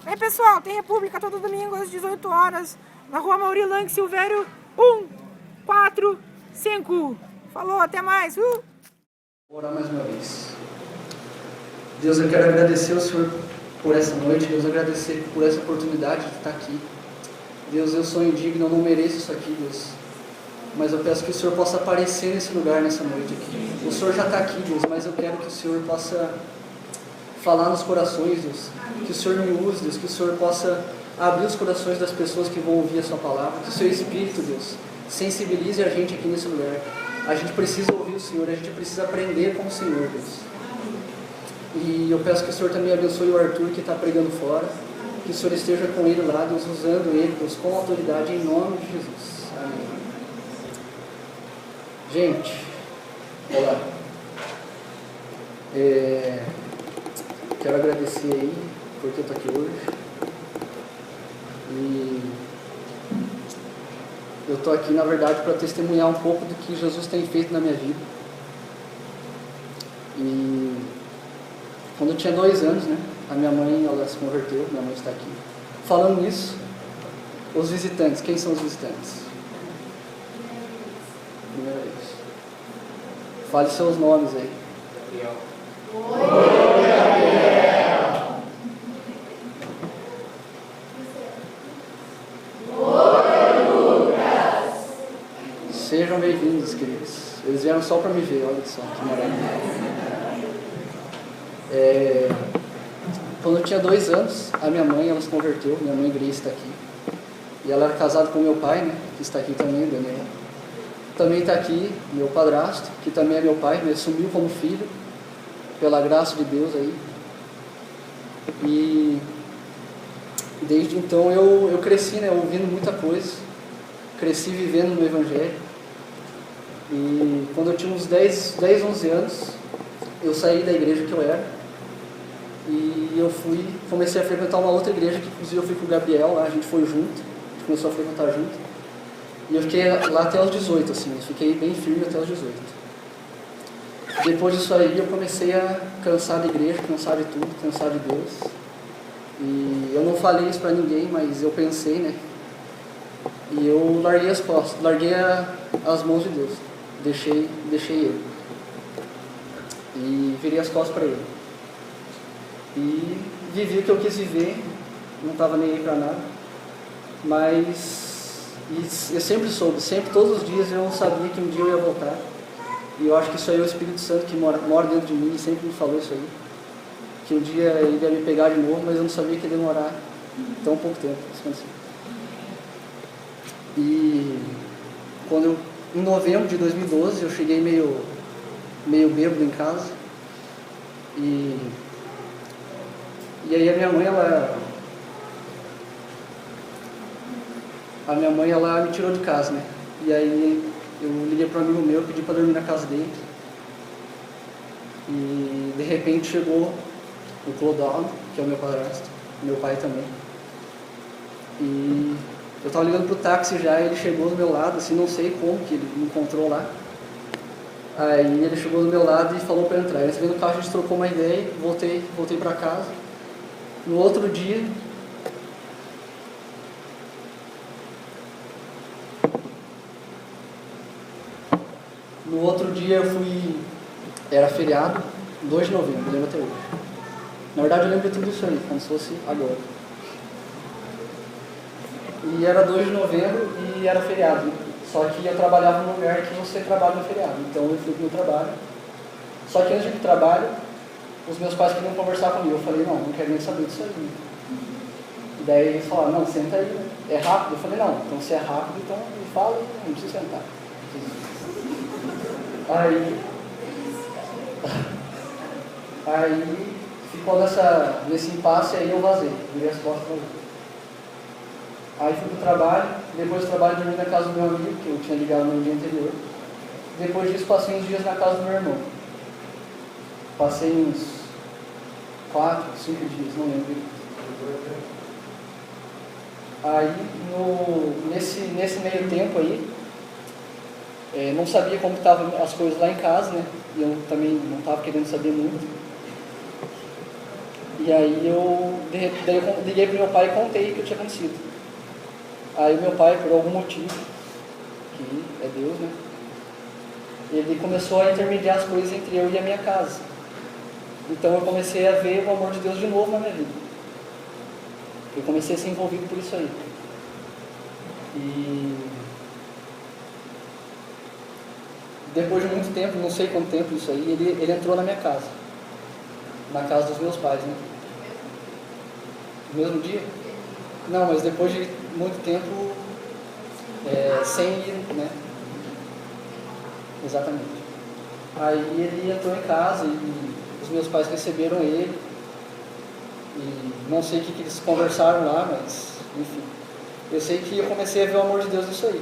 Ei, pessoal, tem República todo domingo às 18 horas na rua Maurilang Silvério 145. Falou, até mais. Vou orar mais uma vez. Deus, eu quero agradecer ao Senhor por essa noite. Deus, agradecer por essa oportunidade de estar aqui. Deus, eu sou indigno, eu não mereço isso aqui, Deus. Mas eu peço que o Senhor possa aparecer nesse lugar, nessa noite aqui. O Senhor já está aqui, Deus, mas eu quero que o Senhor possa falar nos corações, Deus. Que o Senhor me use, Deus. Que o Senhor possa abrir os corações das pessoas que vão ouvir a sua palavra. Que o seu Espírito, Deus, sensibilize a gente aqui nesse lugar. A gente precisa ouvir o Senhor, a gente precisa aprender com o Senhor, Deus. E eu peço que o Senhor também abençoe o Arthur que está pregando fora. Que o Senhor esteja com ele lá, Deus, usando ele, Deus, com autoridade, em nome de Jesus. Amém. Gente, olá. Quero agradecer aí porque eu estou aqui hoje. E eu estou aqui, na verdade, para testemunhar um pouco do que Jesus tem feito na minha vida. E quando eu tinha 2 anos, né, a minha mãe, ela se converteu, minha mãe está aqui. Falando nisso, os visitantes, quem são os visitantes? Primeira vez. Fale seus nomes aí. Oi, Gabriel. Oi, Lucas. Sejam bem-vindos, queridos. Eles vieram só para me ver, olha só, que maravilha. Quando eu tinha 2 anos, a minha mãe, ela se converteu, minha mãe Grace está aqui. E ela era casada com meu pai, né, que está aqui também, Daniel. Também está aqui meu padrasto, que também é meu pai, me assumiu como filho, pela graça de Deus aí. E desde então eu cresci, né, ouvindo muita coisa, cresci vivendo no Evangelho. E quando eu tinha uns 10, 11 anos, eu saí da igreja que eu era e eu comecei a frequentar uma outra igreja, que inclusive eu fui com o Gabriel lá, a gente foi junto, a gente começou a frequentar junto. E eu fiquei lá até os 18, assim, eu fiquei bem firme até os 18. Depois disso aí eu comecei a cansar da igreja, cansar de tudo, cansar de Deus. E eu não falei isso pra ninguém, mas eu pensei, né? E eu larguei as costas, larguei as mãos de Deus, deixei Ele. E virei as costas para Ele. E vivi o que eu quis viver, não estava nem aí para nada. Mas eu sempre soube, todos os dias eu sabia que um dia eu ia voltar. E eu acho que isso aí é o Espírito Santo que mora dentro de mim e sempre me falou isso aí. Que um dia ele ia me pegar de novo, mas eu não sabia que ia demorar tão pouco tempo. E quando em novembro de 2012 eu cheguei meio bêbado em casa. E aí a minha mãe ela me tirou de casa, né? E aí eu liguei para um amigo meu, pedi para dormir na casa dele. E de repente chegou o Clodão, que é o meu padrasto, meu pai também. E eu estava ligando pro táxi já, e ele chegou do meu lado, assim, não sei como que ele me encontrou lá. Aí ele chegou do meu lado e falou para entrar. Antes de vir no carro a gente trocou uma ideia, voltei para casa. No outro dia, eu fui, era feriado, 2 de novembro, eu lembro até hoje. Na verdade eu lembro de tudo isso aí, como se fosse agora. E era 2 de novembro e era feriado, só que eu trabalhava num lugar que você trabalha no feriado, então eu fui pro meu trabalho. Só que antes de ir pro trabalho, os meus pais queriam conversar comigo, eu falei, não quero nem saber disso aí. E daí eles falaram, não, senta aí, né? É rápido? Eu falei, não, então se é rápido, então me fala e não precisa sentar. Aí ficou nesse impasse, aí eu vazei, virei as costas pra mim. Aí fui pro trabalho, depois do trabalho dormi na casa do meu amigo, que eu tinha ligado no dia anterior. Depois disso passei uns dias na casa do meu irmão. Passei uns 4, 5 dias, não lembro. Aí nesse meio tempo aí, Não sabia como estavam as coisas lá em casa, né? E eu também não estava querendo saber muito. E aí daí eu liguei para meu pai e contei o que tinha acontecido. Aí o meu pai, por algum motivo, que é Deus, né? Ele começou a intermediar as coisas entre eu e a minha casa. Então eu comecei a ver o amor de Deus de novo na minha vida. Eu comecei a ser envolvido por isso aí. E depois de muito tempo, não sei quanto tempo isso aí, ele entrou na minha casa. Na casa dos meus pais, né? No mesmo dia? Não, mas depois de muito tempo, sem ir, né? Exatamente. Aí ele entrou em casa e os meus pais receberam ele. E não sei o que eles conversaram lá, mas, enfim. Eu sei que eu comecei a ver o amor de Deus nisso aí.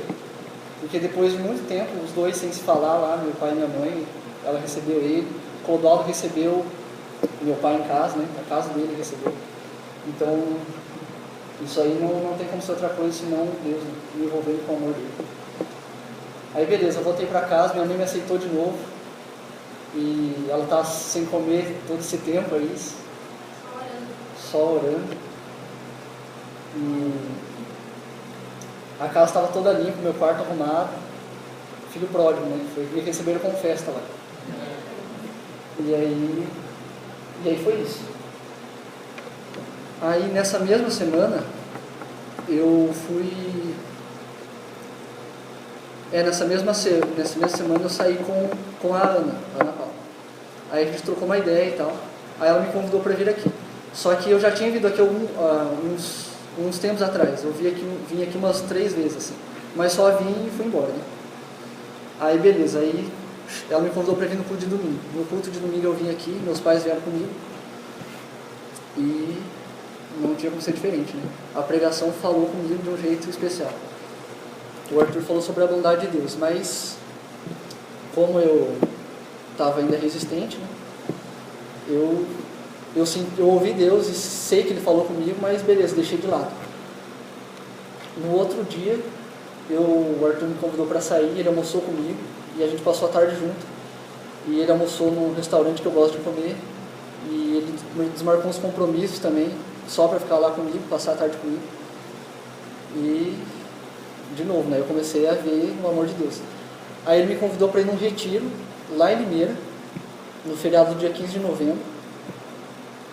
Porque depois de muito tempo, os dois sem se falar lá, meu pai e minha mãe, ela recebeu ele. Clodoaldo recebeu meu pai em casa, né? A casa dele recebeu. Então, isso aí não tem como ser outra coisa senão Deus, né? Me envolvendo com o amor dele. Aí beleza, eu voltei para casa, minha mãe me aceitou de novo. E ela tá sem comer todo esse tempo aí, só orando. E a casa estava toda limpa, meu quarto arrumado. Filho pródigo, né? Me receberam com festa lá. E aí foi isso. Aí nessa mesma semana, eu fui... nessa mesma semana eu saí com a Ana Paula. Aí a gente trocou uma ideia e tal. Aí ela me convidou para vir aqui. Só que eu já tinha vindo aqui uns tempos atrás. Eu vim aqui umas 3 vezes, assim. Mas só vim e fui embora, né? Aí beleza, aí ela me convidou para vir no culto de domingo. No culto de domingo eu vim aqui, meus pais vieram comigo. E não tinha como ser diferente, né? A pregação falou comigo de um jeito especial. O Arthur falou sobre a bondade de Deus, mas como eu estava ainda resistente, né? Eu ouvi Deus e sei que Ele falou comigo, mas beleza, deixei de lado. No outro dia, o Arthur me convidou para sair, ele almoçou comigo e a gente passou a tarde junto. E ele almoçou num restaurante que eu gosto de comer e ele desmarcou uns compromissos também, só para ficar lá comigo, passar a tarde comigo. E, de novo, né, eu comecei a ver o amor de Deus. Aí ele me convidou para ir num retiro, lá em Limeira, no feriado do dia 15 de novembro,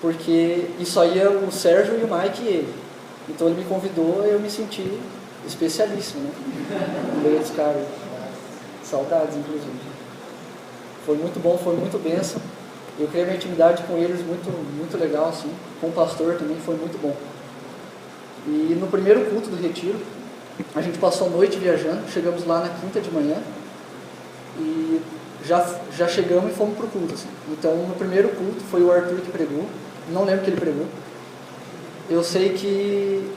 porque isso aí é o Sérgio e o Mike e ele. Então ele me convidou e eu me senti especialíssimo, né? No meio dos caras. Saudades, inclusive. Foi muito bom, foi muito bênção. Eu criei uma intimidade com eles muito, muito legal, assim. Com o pastor também foi muito bom. E no primeiro culto do retiro, a gente passou a noite viajando, chegamos lá na quinta de manhã e já chegamos e fomos para o culto. Assim. Então, no primeiro culto foi o Arthur que pregou, não lembro que ele pregou. Eu sei que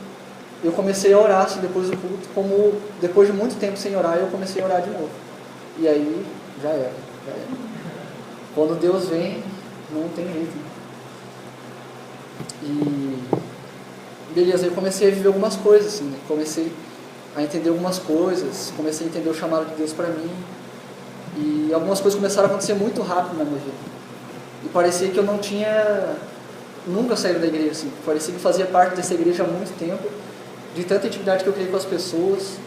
eu comecei a orar assim, depois do culto, como depois de muito tempo sem orar, eu comecei a orar de novo. E aí, já era. Quando Deus vem, não tem jeito. E beleza, eu comecei a viver algumas coisas, assim, né? Comecei a entender algumas coisas, comecei a entender o chamado de Deus para mim. E algumas coisas começaram a acontecer muito rápido na minha vida. E parecia que eu não tinha nunca saído da igreja, assim. Parecia que fazia parte dessa igreja há muito tempo, de tanta intimidade que eu criei com as pessoas,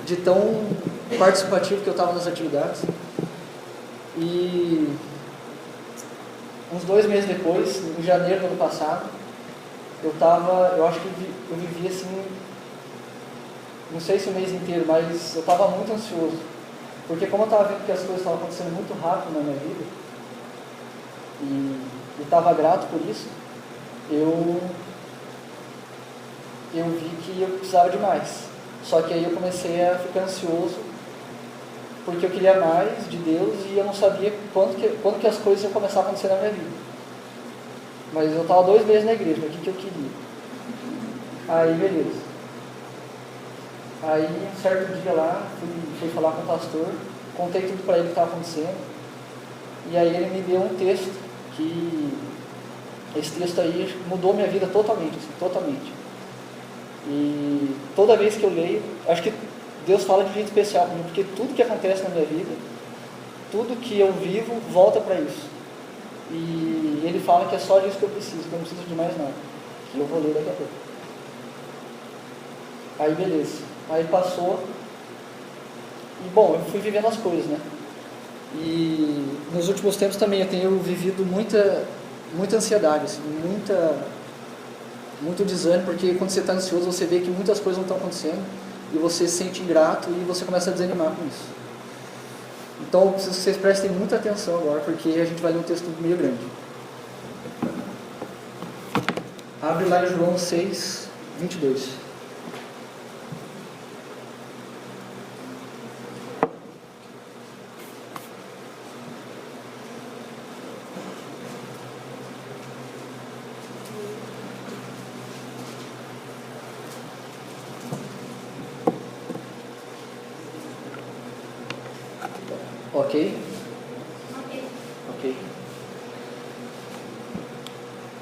de tão participativo que eu estava nas atividades. E uns 2 meses depois, em janeiro do ano passado, eu acho que eu vivia assim, não sei se o mês inteiro, mas eu estava muito ansioso. Porque como eu estava vendo que as coisas estavam acontecendo muito rápido na minha vida, e estava grato por isso, eu vi que eu precisava de mais. Só que aí eu comecei a ficar ansioso, porque eu queria mais de Deus e eu não sabia quando que as coisas iam começar a acontecer na minha vida. Mas eu estava 2 meses na igreja, mas o que eu queria? Aí, beleza. Aí, um certo dia lá, fui falar com o pastor, contei tudo para ele que estava acontecendo, e aí ele me deu um texto, que esse texto aí mudou minha vida totalmente, assim, totalmente. E toda vez que eu leio, acho que Deus fala de jeito especial comigo, porque tudo que acontece na minha vida, tudo que eu vivo, volta para isso. E ele fala que é só disso que eu preciso, que eu não preciso de mais nada. Que eu vou ler daqui a pouco. Aí beleza. Aí passou. E bom, eu fui vivendo as coisas, né? E nos últimos tempos também eu tenho vivido muita ansiedade, assim, muito desânimo, porque quando você está ansioso você vê que muitas coisas não estão acontecendo e você se sente ingrato e você começa a desanimar com isso. Então eu preciso que vocês prestem muita atenção agora, porque a gente vai ler um texto meio grande. Abre lá em João 6, 22. Ok? Ok.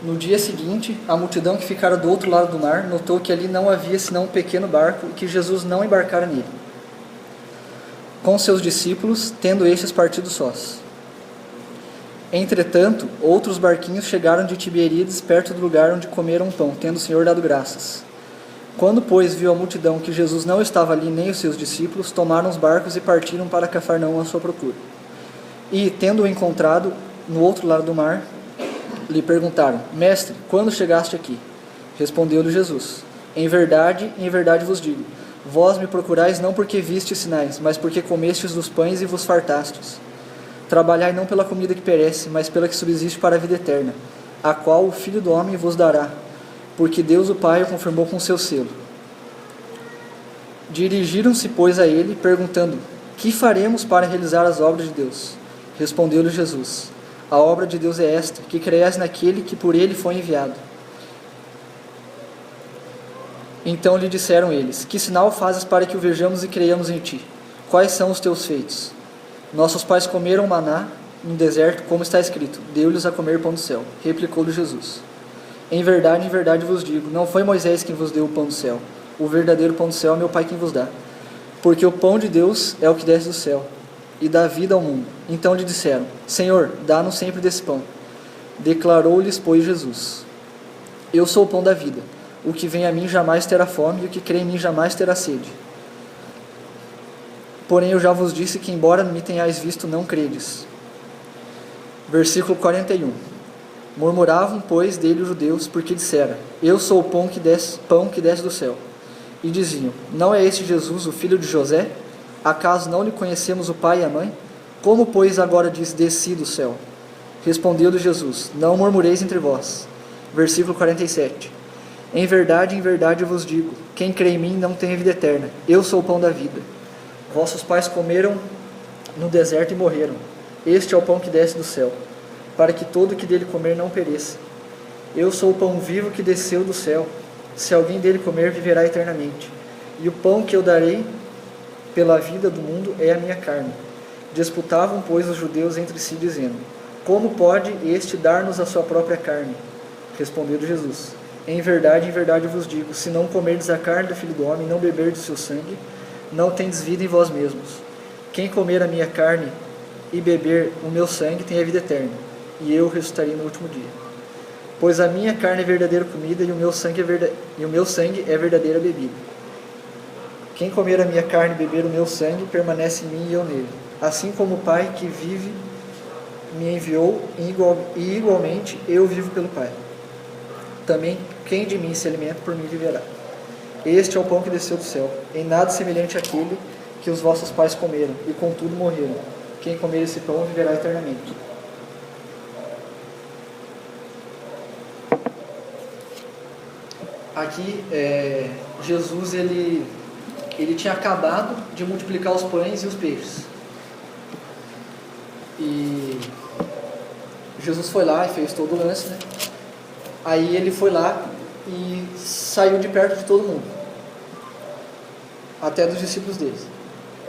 No dia seguinte, a multidão que ficara do outro lado do mar notou que ali não havia senão um pequeno barco e que Jesus não embarcara nele, com seus discípulos, tendo estes partido sós. Entretanto, outros barquinhos chegaram de Tiberíades, perto do lugar onde comeram pão, tendo o Senhor dado graças. Quando, pois, viu a multidão que Jesus não estava ali nem os seus discípulos, tomaram os barcos e partiram para Cafarnaum à sua procura. E, tendo-o encontrado no outro lado do mar, lhe perguntaram: Mestre, quando chegaste aqui? Respondeu-lhe Jesus: em verdade vos digo, vós me procurais não porque vistes sinais, mas porque comestes dos pães e vos fartastes. Trabalhai não pela comida que perece, mas pela que subsiste para a vida eterna, a qual o Filho do Homem vos dará, porque Deus o Pai o confirmou com seu selo. Dirigiram-se, pois, a ele, perguntando: que faremos para realizar as obras de Deus? Respondeu-lhe Jesus: a obra de Deus é esta, que creias naquele que por ele foi enviado. Então lhe disseram eles: que sinal fazes para que o vejamos e creiamos em ti? Quais são os teus feitos? Nossos pais comeram maná no deserto, como está escrito: deu-lhes a comer pão do céu. Replicou-lhe Jesus: em verdade vos digo, não foi Moisés quem vos deu o pão do céu. O verdadeiro pão do céu é meu Pai quem vos dá. Porque o pão de Deus é o que desce do céu e dá vida ao mundo. Então lhe disseram: Senhor, dá-nos sempre desse pão. Declarou-lhes, pois, Jesus: eu sou o pão da vida. O que vem a mim jamais terá fome, e o que crê em mim jamais terá sede. Porém eu já vos disse que, embora me tenhais visto, não credes. Versículo 41. Murmuravam, pois, dele os judeus, porque dissera: eu sou o pão que desce do céu. E diziam: não é este Jesus, o filho de José? Acaso não lhe conhecemos o pai e a mãe? Como, pois, agora diz: desci do céu? Respondeu-lhe Jesus: não murmureis entre vós. Versículo 47. Em verdade vos digo, quem crê em mim não tem a vida eterna. Eu sou o pão da vida. Vossos pais comeram no deserto e morreram. Este é o pão que desce do céu, para que todo o que dele comer não pereça. Eu sou o pão vivo que desceu do céu. Se alguém dele comer, viverá eternamente. E o pão que eu darei pela vida do mundo é a minha carne. Disputavam, pois, os judeus entre si, dizendo: como pode este dar-nos a sua própria carne? Respondeu Jesus: em verdade vos digo, se não comerdes a carne do Filho do Homem e não beberdes o seu sangue, não tendes vida em vós mesmos. Quem comer a minha carne e beber o meu sangue tem a vida eterna, e eu ressuscitarei no último dia. Pois a minha carne é verdadeira comida e o meu sangue é verdadeira bebida. Quem comer a minha carne e beber o meu sangue permanece em mim e eu nele. Assim como o Pai que vive me enviou, e igualmente eu vivo pelo Pai. Também quem de mim se alimenta, por mim viverá. Este é o pão que desceu do céu, em nada semelhante àquele que os vossos pais comeram, e contudo morreram. Quem comer esse pão viverá eternamente. Aqui, Jesus ele tinha acabado de multiplicar os pães e os peixes. E Jesus foi lá e fez todo o lance, né? Aí ele foi lá e saiu de perto de todo mundo, até dos discípulos deles.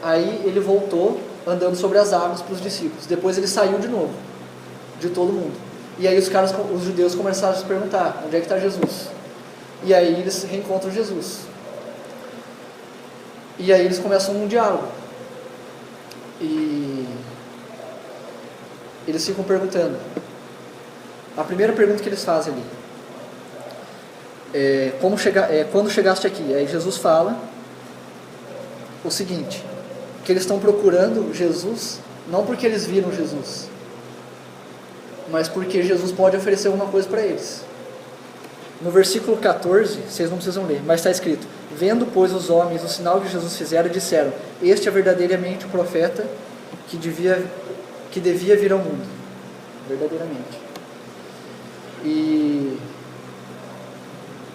Aí ele voltou andando sobre as águas para os discípulos. Depois ele saiu de novo de todo mundo. E aí os judeus começaram a se perguntar: onde é que está Jesus? E aí eles reencontram Jesus. E aí eles começam um diálogo. E eles ficam perguntando. A primeira pergunta que eles fazem ali é, quando chegaste aqui? Aí Jesus fala o seguinte, que eles estão procurando Jesus, não porque eles viram Jesus, mas porque Jesus pode oferecer alguma coisa para eles. No versículo 14, vocês não precisam ler, mas está escrito: vendo, pois, os homens o sinal que Jesus fizera, disseram: este é verdadeiramente o profeta que devia vir ao mundo. Verdadeiramente. E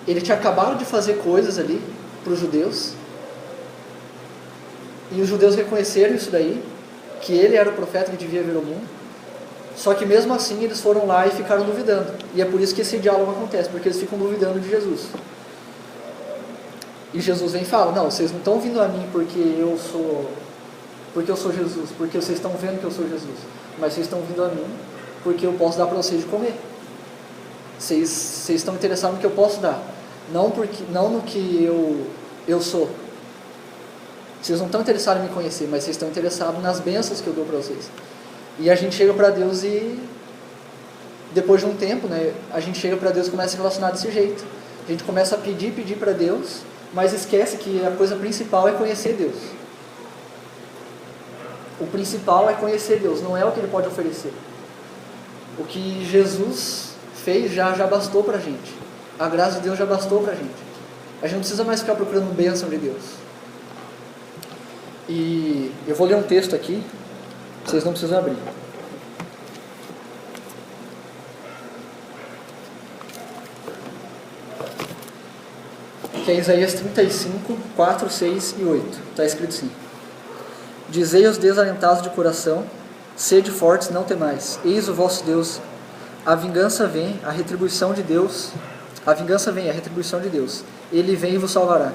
ele tinha acabado de fazer coisas ali para os judeus, e os judeus reconheceram isso daí, que ele era o profeta que devia vir ao mundo. Só que mesmo assim eles foram lá e ficaram duvidando. E é por isso que esse diálogo acontece, porque eles ficam duvidando de Jesus. E Jesus vem e fala: não, vocês não estão vindo a mim porque eu sou Jesus, porque vocês estão vendo que eu sou Jesus, mas vocês estão vindo a mim porque eu posso dar para vocês de comer. Vocês estão interessados no que eu posso dar, não no que eu sou. Vocês não estão interessados em me conhecer, mas vocês estão interessados nas bênçãos que eu dou para vocês. E a gente chega para Deus e, depois de um tempo, né, a gente chega para Deus e começa a se relacionar desse jeito. A gente começa a pedir para Deus, mas esquece que a coisa principal é conhecer Deus. O principal é conhecer Deus, não é o que Ele pode oferecer. O que Jesus fez já bastou para a gente. A graça de Deus já bastou para a gente. A gente não precisa mais ficar procurando bênção de Deus. E eu vou ler um texto aqui, vocês não precisam abrir. Que é Isaías 35, 4, 6 e 8. Está escrito assim: dizei aos desalentados de coração: sede fortes, não temais. Eis o vosso Deus. A vingança vem, a retribuição de Deus. A vingança vem, a retribuição de Deus. Ele vem e vos salvará.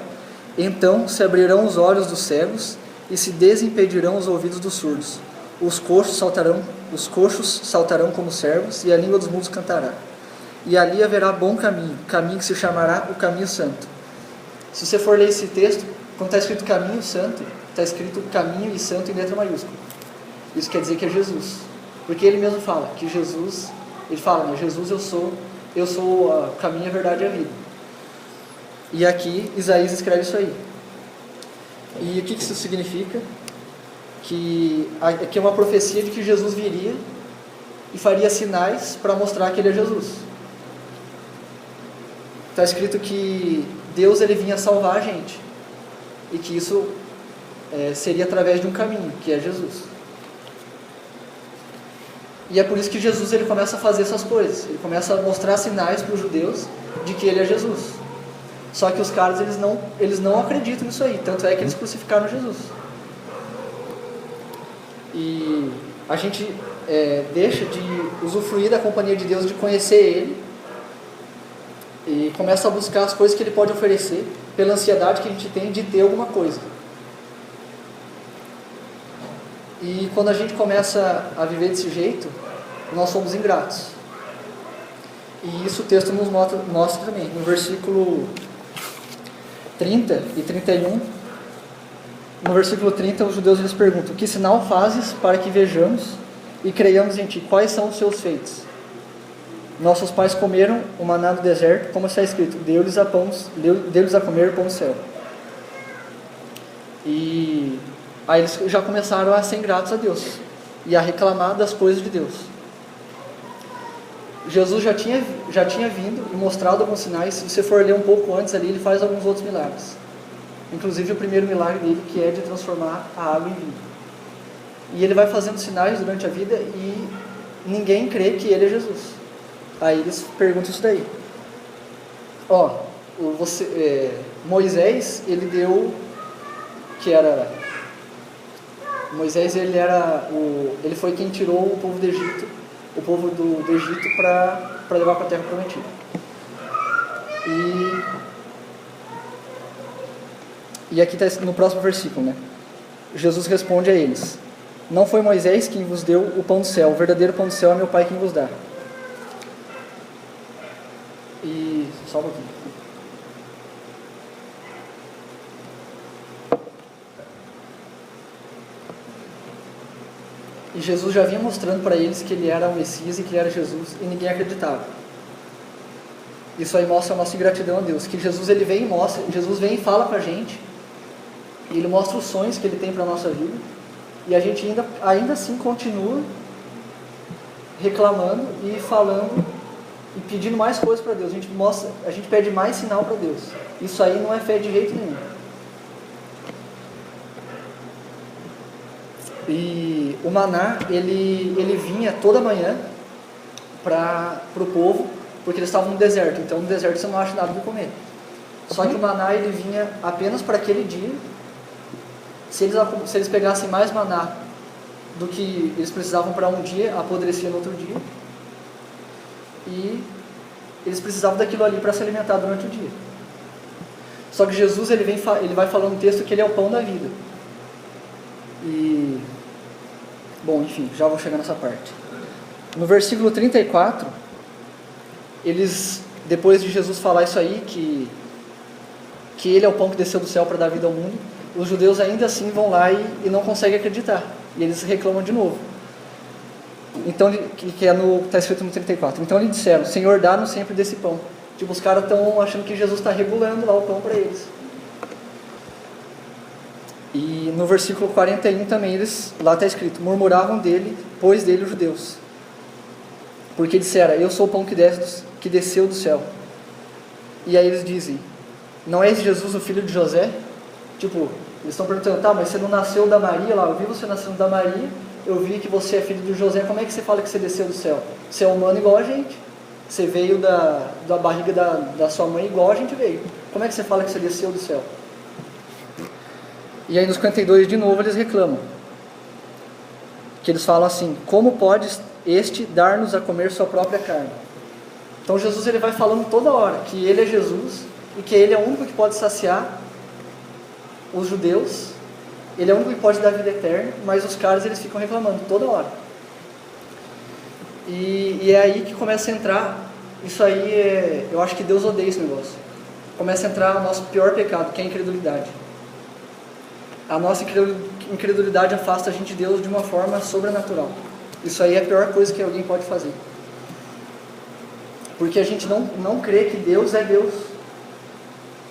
Então se abrirão os olhos dos cegos e se desimpedirão os ouvidos dos surdos. Os coxos saltarão como servos, e a língua dos mudos cantará. E ali haverá bom caminho, caminho que se chamará o caminho santo. Se você for ler esse texto, quando está escrito caminho santo, está escrito caminho e santo em letra maiúscula. Isso quer dizer que é Jesus. Porque ele mesmo fala que Jesus, ele fala, né, Jesus eu sou o caminho, a verdade e a vida. E aqui Isaías escreve isso aí. E o que isso significa? Que aqui é uma profecia de que Jesus viria e faria sinais para mostrar que ele é Jesus. Está escrito que Deus ele vinha salvar a gente, e que isso seria através de um caminho, que é Jesus. E é por isso que Jesus ele começa a fazer essas coisas. Ele começa a mostrar sinais para os judeus de que ele é Jesus. Só que os caras eles não acreditam nisso aí. Tanto é que eles crucificaram Jesus. E a gente deixa de usufruir da companhia de Deus, de conhecer Ele, e começa a buscar as coisas que Ele pode oferecer, pela ansiedade que a gente tem de ter alguma coisa. E quando a gente começa a viver desse jeito, nós somos ingratos. E isso o texto nos mostra também. No versículo 30 e 31, no versículo 30, os judeus eles perguntam: que sinal fazes para que vejamos e creiamos em ti? Quais são os seus feitos? Nossos pais comeram o maná no deserto, como está escrito: deu-lhes a comer pão do céu. E aí eles já começaram a ser ingratos a Deus e a reclamar das coisas de Deus. Jesus já tinha vindo e mostrado alguns sinais. Se você for ler um pouco antes ali, ele faz alguns outros milagres. Inclusive o primeiro milagre dele, que é de transformar a água em vinho. E ele vai fazendo sinais durante a vida e ninguém crê que ele é Jesus. Aí eles perguntam isso daí. Moisés, ele deu, Moisés, ele foi quem tirou o povo do Egito, para levar para a terra prometida. E aqui está no próximo versículo, né? Jesus responde a eles: não foi Moisés quem vos deu o pão do céu, o verdadeiro pão do céu é meu Pai quem vos dá. E só um pouquinho. E Jesus já vinha mostrando para eles que ele era o Messias e que ele era Jesus, e ninguém acreditava. Isso aí mostra a nossa ingratidão a Deus, que Jesus ele vem e mostra, Jesus vem e fala para a gente, e ele mostra os sonhos que ele tem para a nossa vida, e a gente ainda assim continua reclamando e falando e pedindo mais coisas para Deus. A gente pede mais sinal para Deus. Isso aí não é fé de jeito nenhum. E o maná, ele vinha toda manhã para o povo, porque eles estavam no deserto. Então no deserto você não acha nada de comer. Só que o maná ele vinha apenas para aquele dia. Se eles pegassem mais maná do que eles precisavam para um dia, apodrecia no outro dia. E eles precisavam daquilo ali para se alimentar durante o dia. Só que Jesus ele vai falando no texto que ele é o pão da vida. E bom, enfim, já vou chegar nessa parte. No versículo 34, depois de Jesus falar isso aí, que ele é o pão que desceu do céu para dar vida ao mundo, os judeus ainda assim vão lá e não conseguem acreditar. E eles reclamam de novo. Então, está escrito no 34. Então eles disseram: Senhor, dá-nos sempre desse pão. Tipo, os caras estão achando que Jesus está regulando lá o pão para eles. E no versículo 41 também, lá está escrito: murmuravam dele, pois dele os judeus. Porque disseram: eu sou o pão que desceu do céu. E aí eles dizem: não é esse Jesus o filho de José? Tipo, eles estão perguntando: tá, mas você não nasceu da Maria lá? Eu vi você nascendo da Maria, eu vi que você é filho de José, como é que você fala que você desceu do céu? Você é humano igual a gente. Você veio da barriga da sua mãe igual a gente veio. Como é que você fala que você desceu do céu? E aí no 52 de novo eles reclamam. Que eles falam assim: como pode este dar-nos a comer sua própria carne? Então Jesus ele vai falando toda hora que ele é Jesus e que ele é o único que pode saciar os judeus. Ele é o único que pode dar vida eterna, mas os caras eles ficam reclamando toda hora. E é aí que começa a entrar, isso aí eu acho que Deus odeia esse negócio. Começa a entrar o nosso pior pecado, que é a incredulidade. A nossa incredulidade afasta a gente de Deus de uma forma sobrenatural. Isso aí é a pior coisa que alguém pode fazer. Porque a gente não crê que Deus é Deus.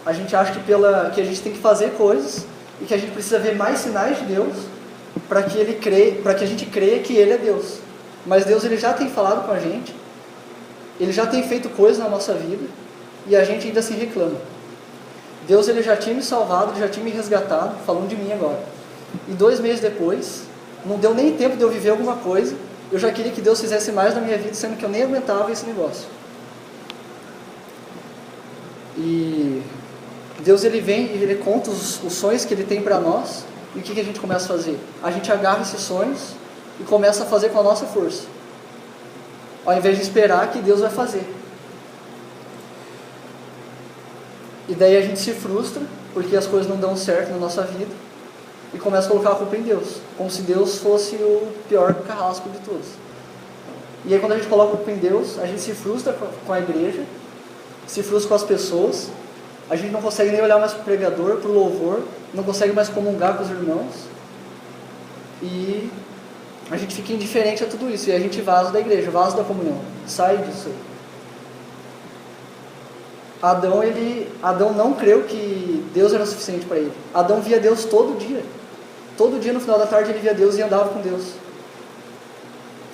A gente acha que a gente tem que fazer coisas e que a gente precisa ver mais sinais de Deus para que a gente creia que Ele é Deus. Mas Deus ele já tem falado com a gente, Ele já tem feito coisas na nossa vida e a gente ainda se reclama. Deus ele já tinha me salvado, Ele já tinha me resgatado, falando de mim agora. E 2 meses depois, não deu nem tempo de eu viver alguma coisa, eu já queria que Deus fizesse mais na minha vida, sendo que eu nem aguentava esse negócio. E Deus ele vem e ele conta os sonhos que Ele tem para nós. E o que a gente começa a fazer? A gente agarra esses sonhos e começa a fazer com a nossa força, ao invés de esperar que Deus vai fazer. E daí a gente se frustra porque as coisas não dão certo na nossa vida e começa a colocar a culpa em Deus, como se Deus fosse o pior carrasco de todos. E aí quando a gente coloca a culpa em Deus, a gente se frustra com a igreja, se frustra com as pessoas, a gente não consegue nem olhar mais para o pregador, para o louvor, não consegue mais comungar com os irmãos, e a gente fica indiferente a tudo isso, e a gente vaza da igreja, vaza da comunhão, sai disso aí. Adão não creu que Deus era suficiente para ele. Adão via Deus todo dia no final da tarde ele via Deus e andava com Deus.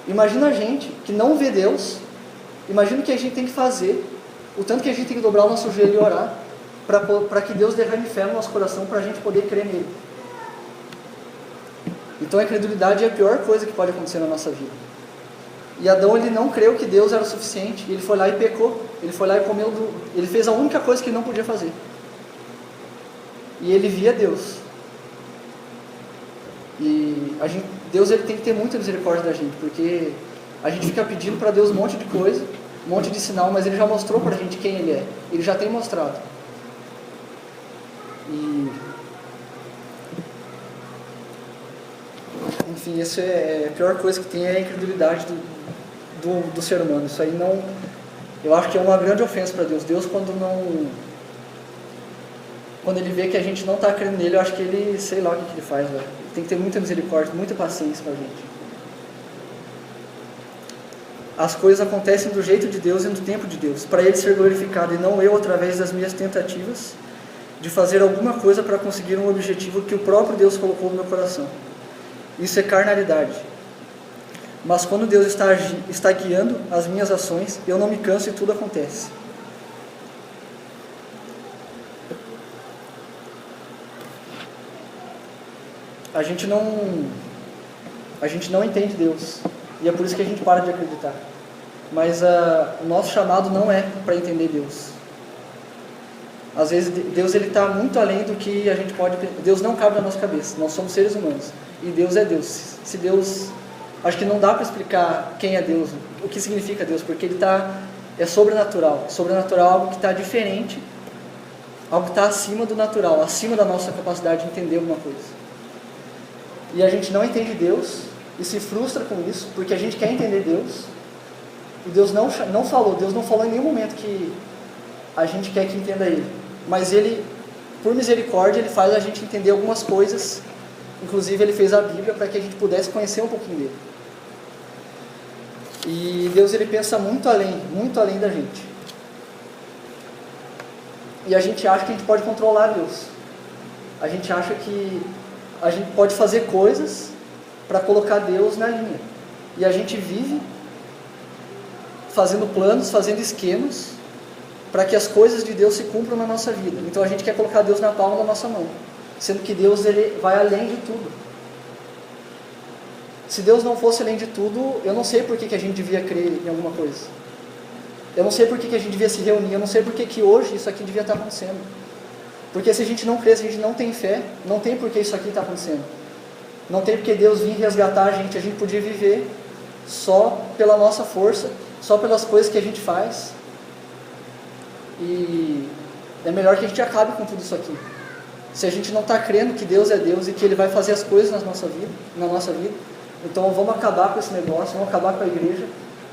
Imagina a gente que não vê Deus, imagina o que a gente tem que fazer, o tanto que a gente tem que dobrar o nosso joelho e orar, para que Deus derrame fé no nosso coração, para a gente poder crer nele. Então a incredulidade é a pior coisa que pode acontecer na nossa vida. E Adão ele não creu que Deus era o suficiente, e ele foi lá e pecou, ele foi lá e comeu, ele fez a única coisa que ele não podia fazer. E ele via Deus. E Deus ele tem que ter muita misericórdia da gente, porque a gente fica pedindo para Deus um monte de coisa, um monte de sinal, mas Ele já mostrou para a gente quem Ele é. Ele já tem mostrado. E enfim, isso é a pior coisa que tem, é a incredulidade do ser humano. Isso aí não, eu acho que é uma grande ofensa para Deus. Deus quando Ele vê que a gente não está crendo nele, eu acho que Ele, sei lá o que Ele faz, velho. Tem que ter muita misericórdia, muita paciência com a gente. as coisas acontecem do jeito de Deus e no tempo de Deus, para Ele ser glorificado e não eu através das minhas tentativas de fazer alguma coisa para conseguir um objetivo que o próprio Deus colocou no meu coração. Isso é carnalidade. Mas quando Deus está guiando as minhas ações, eu não me canso e tudo acontece. A gente não entende Deus, e é por isso que a gente para de acreditar. Mas o nosso chamado não é para entender Deus. Às vezes Deus está muito além do que a gente pode. Deus não cabe na nossa cabeça. Nós somos seres humanos e Deus é Deus. Se Deus, acho que não dá para explicar quem é Deus, o que significa Deus, porque Ele é sobrenatural. Sobrenatural é algo que está diferente, algo que está acima do natural, acima da nossa capacidade de entender alguma coisa. E a gente não entende Deus e se frustra com isso, porque a gente quer entender Deus. E Deus não falou em nenhum momento que a gente quer que entenda Ele. Mas Ele, por misericórdia, Ele faz a gente entender algumas coisas. Inclusive Ele fez a Bíblia para que a gente pudesse conhecer um pouquinho dele. E Deus, Ele pensa muito além da gente. E a gente acha que a gente pode controlar Deus. A gente acha que a gente pode fazer coisas para colocar Deus na linha. E a gente vive fazendo planos, fazendo esquemas para que as coisas de Deus se cumpram na nossa vida. Então a gente quer colocar Deus na palma da nossa mão, sendo que Deus, Ele vai além de tudo. Se Deus não fosse além de tudo, eu não sei por que a gente devia crer em alguma coisa. Eu não sei por que a gente devia se reunir, eu não sei por que hoje isso aqui devia estar acontecendo. Porque se a gente não crê, se a gente não tem fé, não tem por que isso aqui está acontecendo. Não tem porque Deus vir resgatar a gente podia viver só pela nossa força, só pelas coisas que a gente faz. E é melhor que a gente acabe com tudo isso aqui. Se a gente não está crendo que Deus é Deus e que Ele vai fazer as coisas na nossa vida, então vamos acabar com esse negócio, vamos acabar com a igreja,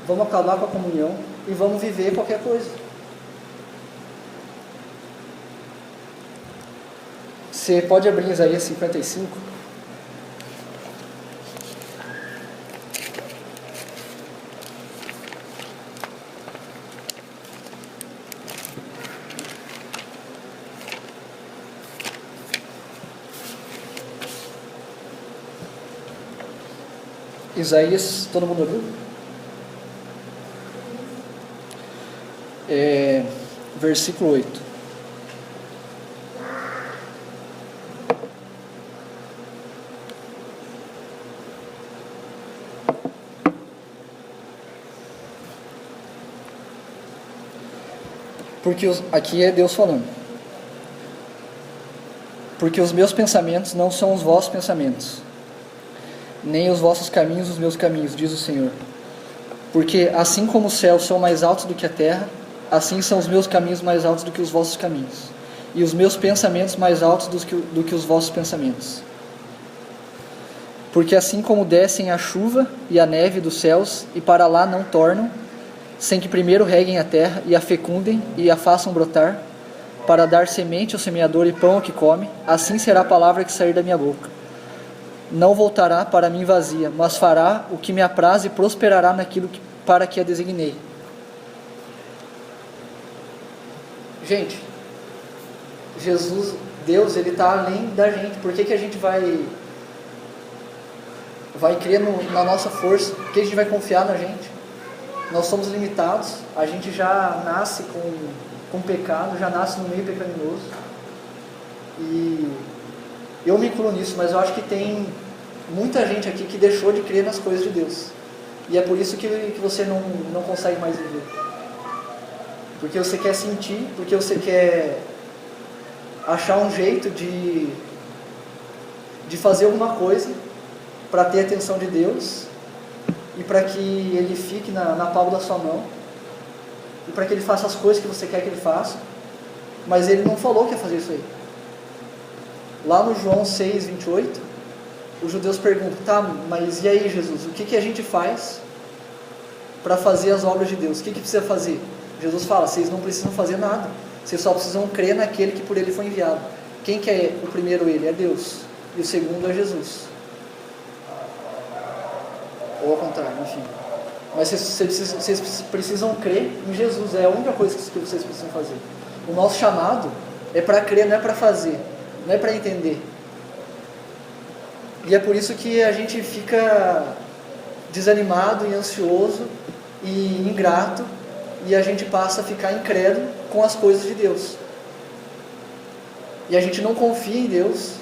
vamos acabar com a comunhão e vamos viver qualquer coisa. Você pode abrir Isaías 55? Isaías, todo mundo abriu? Versículo 8. Porque aqui é Deus falando. Porque os meus pensamentos não são os vossos pensamentos, nem os vossos caminhos os meus caminhos, diz o Senhor. Porque assim como os céus são mais altos do que a terra, assim são os meus caminhos mais altos do que os vossos caminhos, e os meus pensamentos mais altos do que os vossos pensamentos. Porque assim como descem a chuva e a neve dos céus, e para lá não tornam, sem que primeiro reguem a terra, e a fecundem, e a façam brotar, para dar semente ao semeador e pão ao que come, assim será a palavra que sair da minha boca. Não voltará para mim vazia, mas fará o que me apraz e prosperará naquilo para que a designei. Gente, Jesus, Deus, Ele está além da gente. Por que a gente vai crer na nossa força? Por que a gente vai confiar na gente? Nós somos limitados, a gente já nasce com pecado, já nasce no meio pecaminoso. E eu me incluo nisso, mas eu acho que tem muita gente aqui que deixou de crer nas coisas de Deus. E é por isso que você não consegue mais viver. Porque você quer sentir, porque você quer achar um jeito de fazer alguma coisa para ter a atenção de Deus e para que Ele fique na palma da sua mão e para que Ele faça as coisas que você quer que Ele faça, mas Ele não falou que ia fazer isso aí. Lá no João 6, 28, os judeus perguntam, tá, mas e aí Jesus, o que a gente faz para fazer as obras de Deus? O que precisa fazer? Jesus fala, vocês não precisam fazer nada, vocês só precisam crer naquele que por Ele foi enviado. Quem que é o primeiro Ele? É Deus, e o segundo é Jesus. Ou ao contrário, enfim. Mas vocês precisam crer em Jesus, é a única coisa que vocês precisam fazer. O nosso chamado é para crer, não é para fazer, não é para entender. E é por isso que a gente fica desanimado e ansioso e ingrato, e a gente passa a ficar incrédulo com as coisas de Deus. E a gente não confia em Deus,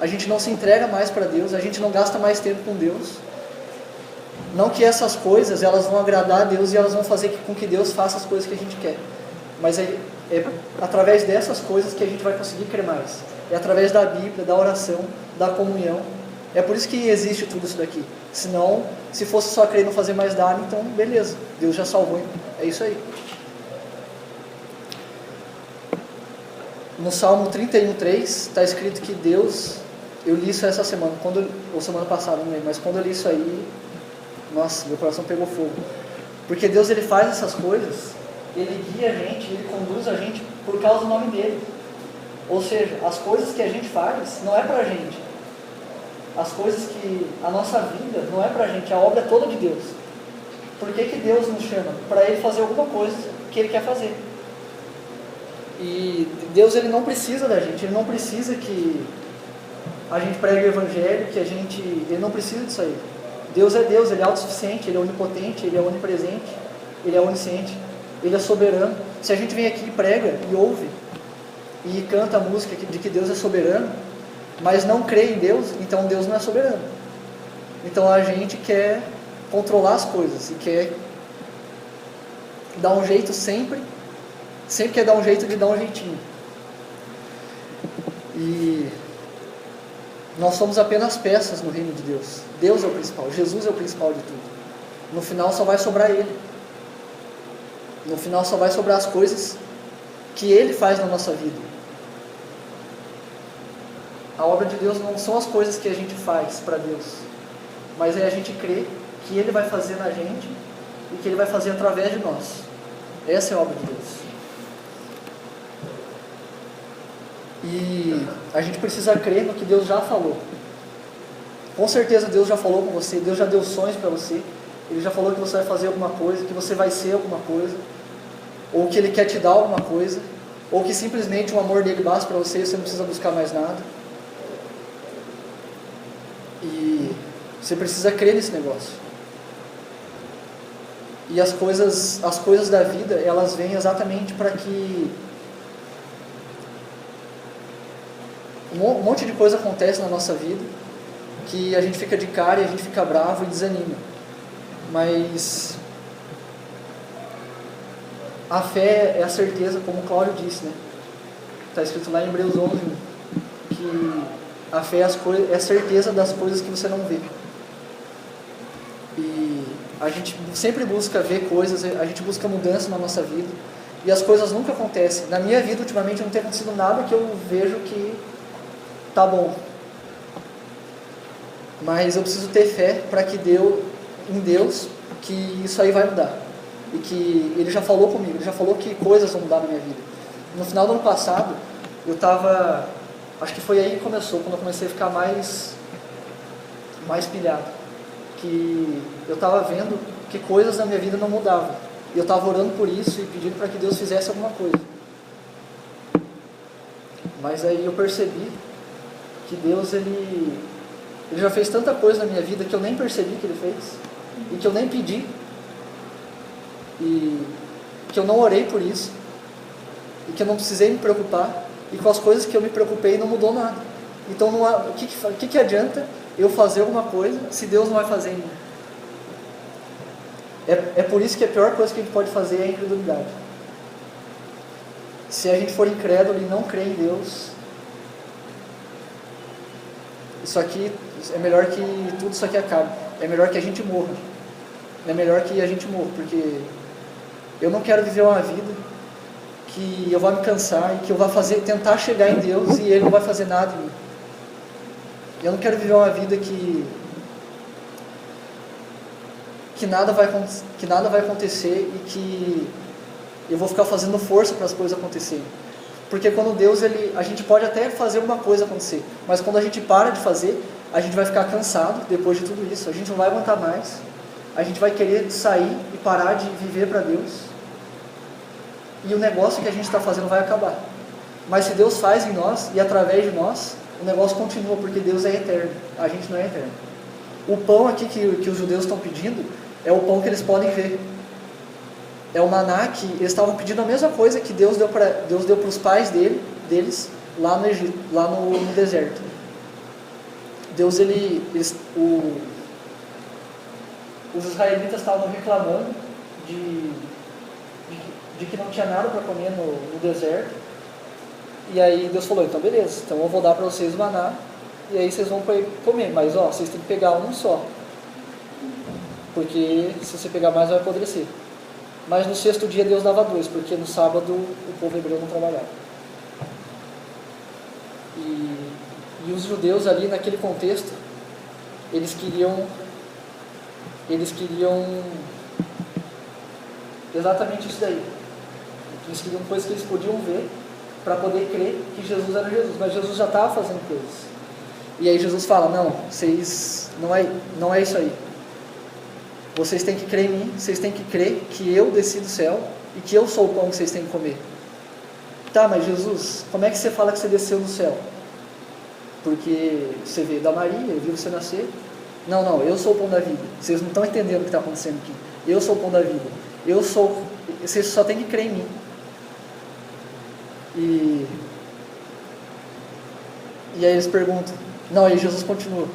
a gente não se entrega mais para Deus, a gente não gasta mais tempo com Deus. Não que essas coisas elas vão agradar a Deus e elas vão fazer com que Deus faça as coisas que a gente quer. Mas é através dessas coisas que a gente vai conseguir crer mais. É através da Bíblia, da oração, da comunhão. É por isso que existe tudo isso daqui. Senão, se fosse só crer e não fazer mais nada, então beleza, Deus já salvou. É isso aí. No Salmo 31:3 está escrito que Deus, eu li isso essa semana, ou semana passada, não lembro, mas quando eu li isso aí, nossa, meu coração pegou fogo. Porque Deus ele faz essas coisas, Ele guia a gente, Ele conduz a gente por causa do nome dEle. Ou seja, as coisas que a gente faz não é pra gente. As coisas que a nossa vida não é pra gente, a obra é toda de Deus. Por que Deus nos chama? Para Ele fazer alguma coisa que Ele quer fazer. E Deus ele não precisa da gente, Ele não precisa que a gente pregue o Evangelho, Ele não precisa disso aí. Deus é Deus, Ele é autossuficiente, Ele é onipotente, Ele é onipresente, Ele é onisciente, Ele é soberano. Se a gente vem aqui e prega e ouve e canta a música de que Deus é soberano, mas não crê em Deus, então Deus não é soberano. Então a gente quer controlar as coisas e quer dar um jeito sempre quer dar um jeito de dar um jeitinho. E nós somos apenas peças no reino de Deus. Deus é o principal, Jesus é o principal de tudo. No final só vai sobrar Ele. No final só vai sobrar as coisas que Ele faz na nossa vida. A obra de Deus não são as coisas que a gente faz para Deus, mas é a gente crer que Ele vai fazer na gente e que Ele vai fazer através de nós. Essa é a obra de Deus. E a gente precisa crer no que Deus já falou. Com certeza Deus já falou com você, Deus já deu sonhos para você, Ele já falou que você vai fazer alguma coisa, que você vai ser alguma coisa, ou que Ele quer te dar alguma coisa, ou que simplesmente o amor dEle basta para você e você não precisa buscar mais nada. E você precisa crer nesse negócio. E as coisas da vida, elas vêm exatamente para que um monte de coisa acontece na nossa vida, que a gente fica de cara e a gente fica bravo e desanima. Mas a fé é a certeza, como o Cláudio disse, né? Está escrito lá em Hebreus 11, que a fé é a certeza das coisas que você não vê. E a gente sempre busca ver coisas, a gente busca mudança na nossa vida, e as coisas nunca acontecem. Na minha vida, ultimamente, não tem acontecido nada que eu vejo que tá bom. Mas eu preciso ter fé para que em Deus, que isso aí vai mudar. E que Ele já falou comigo, Ele já falou que coisas vão mudar na minha vida. No final do ano passado, eu estava... Acho que foi aí que começou, quando eu comecei a ficar mais pilhado. Que eu estava vendo que coisas na minha vida não mudavam. E eu estava orando por isso e pedindo para que Deus fizesse alguma coisa. Mas aí eu percebi que Deus, Ele já fez tanta coisa na minha vida que eu nem percebi que Ele fez. E que eu nem pedi. E que eu não orei por isso. E que eu não precisei me preocupar. E com as coisas que eu me preocupei não mudou nada. Então o que adianta eu fazer alguma coisa se Deus não vai fazer em mim? É por isso que a pior coisa que a gente pode fazer é a incredulidade. Se a gente for incrédulo e não crer em Deus, isso aqui é melhor que tudo isso aqui acabe. É melhor que a gente morra. É melhor que a gente morra, porque eu não quero viver uma vida que eu vá me cansar e que eu vá tentar chegar em Deus e Ele não vai fazer nada em mim. Eu não quero viver uma vida que nada vai acontecer e que eu vou ficar fazendo força para as coisas acontecerem. Porque quando Deus, a gente pode até fazer uma coisa acontecer, mas quando a gente para de fazer, a gente vai ficar cansado depois de tudo isso, a gente não vai aguentar mais. a gente vai querer sair e parar de viver para Deus, e o negócio que a gente está fazendo vai acabar. Mas se Deus faz em nós e através de nós, o negócio continua, porque Deus é eterno, a gente não é eterno. O pão aqui que os judeus estão pedindo é o pão que eles podem ver. É o maná que eles estavam pedindo a mesma coisa que Deus deu para os pais deles lá no Egito, lá no deserto. Deus, os israelitas estavam reclamando de que não tinha nada para comer no deserto. E aí Deus falou, então beleza, então eu vou dar para vocês o maná, e aí vocês vão comer, mas vocês têm que pegar um só, porque se você pegar mais vai apodrecer. Mas no sexto dia Deus dava 2, porque no sábado o povo hebreu não trabalhava. E os judeus ali naquele contexto, eles queriam exatamente isso daí. Eles queriam coisas que eles podiam ver para poder crer que Jesus era Jesus, mas Jesus já estava fazendo coisas. E aí Jesus fala, não, vocês não é isso aí. Vocês têm que crer em mim, vocês têm que crer que eu desci do céu e que eu sou o pão que vocês têm que comer. Tá, mas Jesus, como é que você fala que você desceu do céu? Porque você veio da Maria, viu você nascer. Não, eu sou o pão da vida. Vocês não estão entendendo o que está acontecendo aqui. Eu sou o pão da vida. Vocês só têm que crer em mim. E aí eles perguntam, não, aí Jesus continua,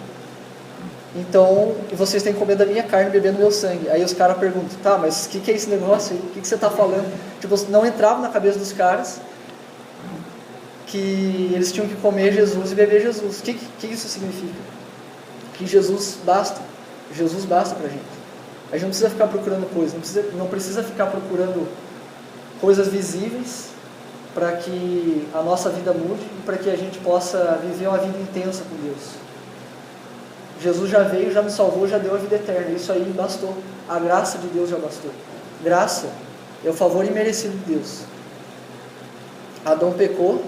então, vocês têm que comer da minha carne e beber do meu sangue. Aí os caras perguntam, tá, mas o que é esse negócio aí? O que você está falando? Tipo, não entrava na cabeça dos caras que eles tinham que comer Jesus e beber Jesus. O que isso significa? Que Jesus basta pra gente. A gente não precisa ficar procurando coisas, não precisa ficar procurando coisas visíveis para que a nossa vida mude e para que a gente possa viver uma vida intensa com Deus. Jesus já veio, já me salvou, já deu a vida eterna. Isso aí bastou. A graça de Deus já bastou. Graça é o favor imerecido de Deus. Adão pecou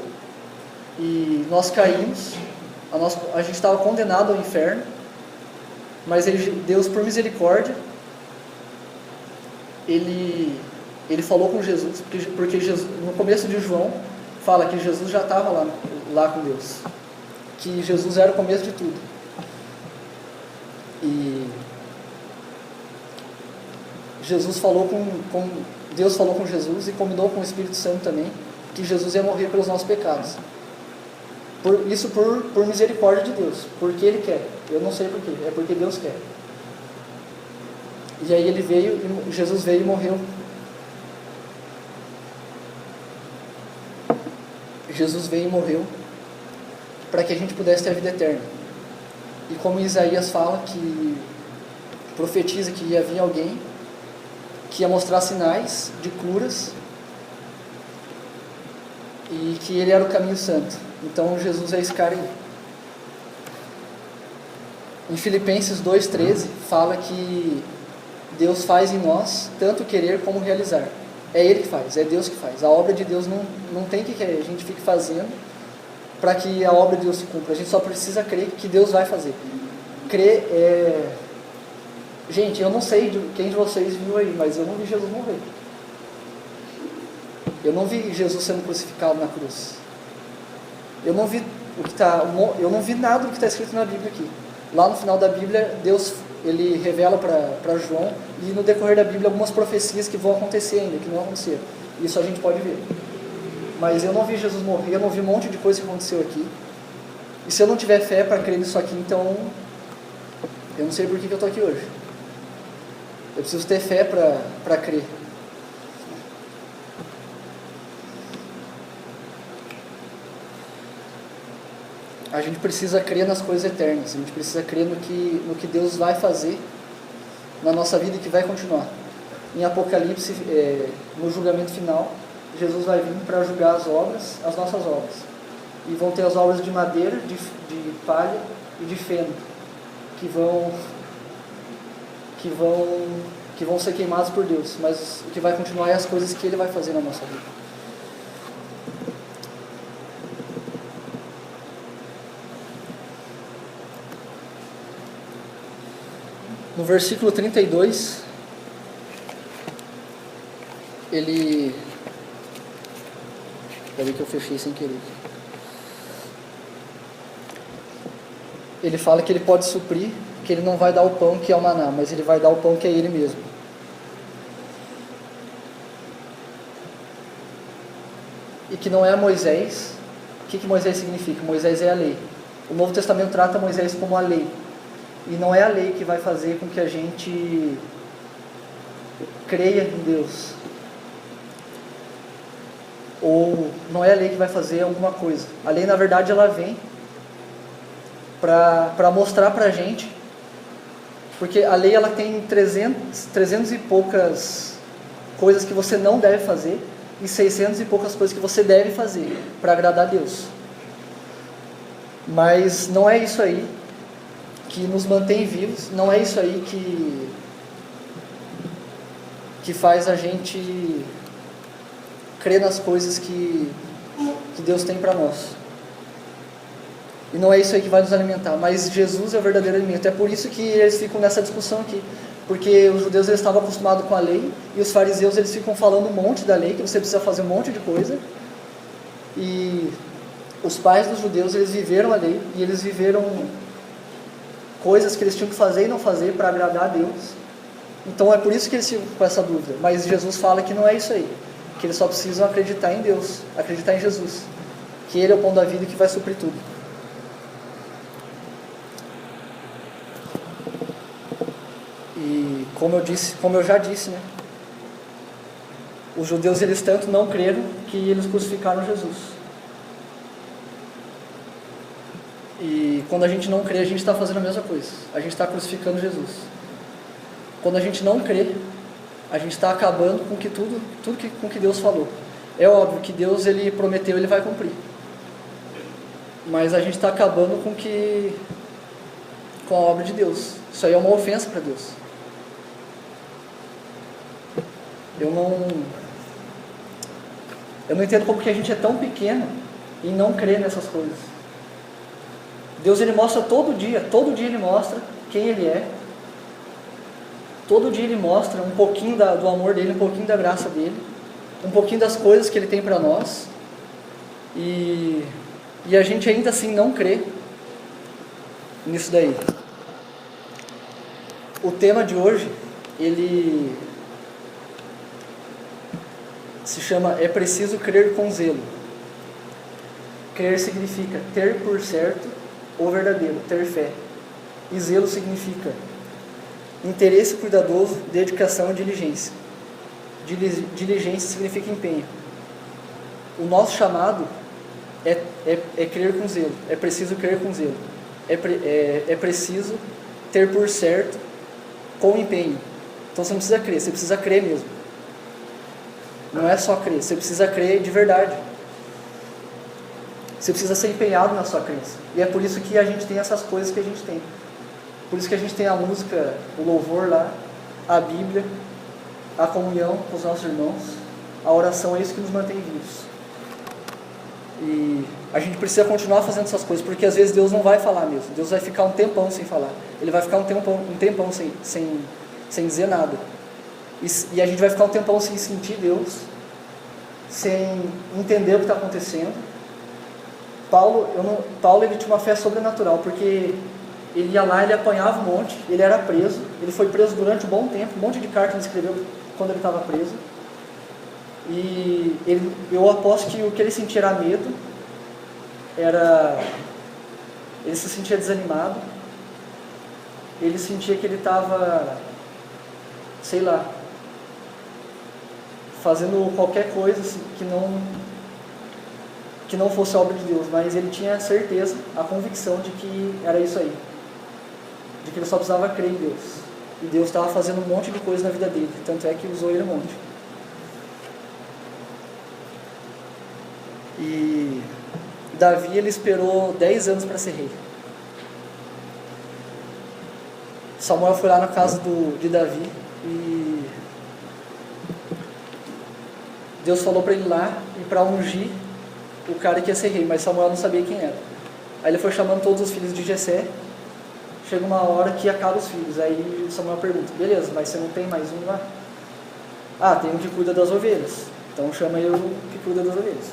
e nós caímos. A gente estava condenado ao inferno, mas Deus, por misericórdia, Ele falou com Jesus, porque Jesus, no começo de João, fala que Jesus já estava lá com Deus, que Jesus era o começo de tudo. E Jesus falou Deus falou com Jesus e combinou com o Espírito Santo também, que Jesus ia morrer pelos nossos pecados. Isso por misericórdia de Deus, porque Ele quer. Eu não sei porquê, é porque Deus quer. E aí Jesus veio e morreu. Jesus veio e morreu para que a gente pudesse ter a vida eterna. E como Isaías fala, que profetiza que ia vir alguém que ia mostrar sinais de curas e que ele era o caminho santo. Então Jesus é esse cara aí. Em Filipenses 2,13 fala que Deus faz em nós tanto querer como realizar. É Ele que faz, é Deus que faz. A obra de Deus não tem que a gente fique fazendo para que a obra de Deus se cumpra. A gente só precisa crer que Deus vai fazer. Crer é... Gente, eu não sei quem de vocês viu aí, mas eu não vi Jesus morrer. Eu não vi Jesus sendo crucificado na cruz. Eu não vi nada do que está escrito na Bíblia aqui. Lá no final da Bíblia, Deus Ele revela para João, e no decorrer da Bíblia algumas profecias que vão acontecer ainda, que não aconteceram. Isso a gente pode ver. Mas eu não vi Jesus morrer, eu não vi um monte de coisa que aconteceu aqui. E se eu não tiver fé para crer nisso aqui, então eu não sei por que eu estou aqui hoje. Eu preciso ter fé para crer. A gente precisa crer nas coisas eternas. A gente precisa crer no que Deus vai fazer na nossa vida e que vai continuar. Em Apocalipse, no julgamento final, Jesus vai vir para julgar as nossas obras. E vão ter as obras de madeira, de palha e de feno, que vão ser queimadas por Deus. Mas o que vai continuar é as coisas que Ele vai fazer na nossa vida. no versículo 32, ele... Peraí que eu fechei sem querer. Ele fala que ele pode suprir, que ele não vai dar o pão que é o maná, mas ele vai dar o pão que é ele mesmo. E que não é Moisés. O que Moisés significa? Moisés é a lei. O Novo Testamento trata Moisés como a lei. E não é a lei que vai fazer com que a gente creia em Deus. Ou não é a lei que vai fazer alguma coisa. A lei, na verdade, ela vem para mostrar para a gente, porque a lei ela tem 300 e poucas coisas que você não deve fazer e 600 e poucas coisas que você deve fazer para agradar a Deus. Mas não é isso aí que nos mantém vivos, não é isso aí que faz a gente crer nas coisas que Deus tem para nós. E não é isso aí que vai nos alimentar, mas Jesus é o verdadeiro alimento. É por isso que eles ficam nessa discussão aqui, porque os judeus eles estavam acostumados com a lei, e os fariseus eles ficam falando um monte da lei, que você precisa fazer um monte de coisa. E os pais dos judeus eles viveram a lei, e eles viveram coisas que eles tinham que fazer e não fazer para agradar a Deus. Então é por isso que eles ficam com essa dúvida. Mas Jesus fala que não é isso aí, que eles só precisam acreditar em Deus, acreditar em Jesus, que Ele é o pão da vida e que vai suprir tudo. E como eu já disse, né? Os judeus eles tanto não creram que eles crucificaram Jesus. E quando a gente não crê, a gente está fazendo a mesma coisa. A gente está crucificando Jesus. Quando a gente não crê, a gente está acabando com com que Deus falou. É óbvio que Deus ele prometeu, ele vai cumprir. Mas a gente está acabando com a obra de Deus. Isso aí é uma ofensa para Deus. Eu não entendo como que a gente é tão pequeno em não crer nessas coisas. Deus ele mostra todo dia ele mostra quem Ele é. Todo dia Ele mostra um pouquinho do amor dEle, um pouquinho da graça dEle, um pouquinho das coisas que Ele tem para nós. E a gente ainda assim não crê nisso daí. O tema de hoje, ele se chama É Preciso Crer com Zelo. Crer significa ter por certo ou verdadeiro, ter fé. E zelo significa interesse cuidadoso, dedicação e diligência. Diligência significa empenho. O nosso chamado é crer com zelo. É preciso crer com zelo. É preciso ter por certo com empenho. Então você não precisa crer, você precisa crer mesmo. Não é só crer, você precisa crer de verdade. Você precisa ser empenhado na sua crença. E é por isso que a gente tem essas coisas que a gente tem. Por isso que a gente tem a música, o louvor lá, a Bíblia, a comunhão com os nossos irmãos, a oração, é isso que nos mantém vivos. E a gente precisa continuar fazendo essas coisas, porque às vezes Deus não vai falar mesmo. Deus vai ficar um tempão sem falar. Ele vai ficar um tempão sem dizer nada. E a gente vai ficar um tempão sem sentir Deus, sem entender o que está acontecendo. Paulo ele tinha uma fé sobrenatural, porque ele ia lá, ele apanhava um monte, ele era preso, ele foi preso durante um bom tempo, um monte de carta ele escreveu quando ele estava preso. E eu aposto que o que ele sentia era medo, ele se sentia desanimado, ele sentia que ele estava, sei lá, fazendo qualquer coisa assim, que não fosse obra de Deus, mas ele tinha a certeza, a convicção de que era isso aí, de que ele só precisava crer em Deus, e Deus estava fazendo um monte de coisa na vida dele, tanto é que usou ele um monte. E Davi, ele esperou 10 anos para ser rei. Samuel foi lá na casa de Davi e Deus falou para ele ir lá e para ungir o cara que ia ser rei, mas Samuel não sabia quem era. Aí ele foi chamando todos os filhos de Jessé, chega uma hora que acaba os filhos. Aí Samuel pergunta, beleza, mas você não tem mais um lá? Ah, tem um que cuida das ovelhas. Então chama eu que cuida das ovelhas.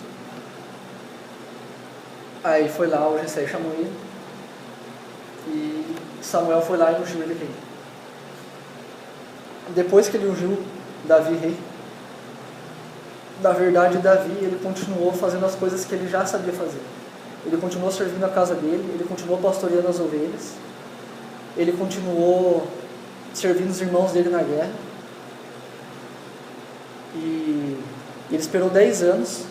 Aí foi lá, o Jessé chamou ele. E Samuel foi lá e ungiu ele rei. Depois que ele ungiu Davi rei, na verdade Davi ele continuou fazendo as coisas que ele já sabia fazer. Ele continuou servindo a casa dele, ele continuou pastoreando as ovelhas, ele continuou servindo os irmãos dele na guerra. E ele esperou 10 anos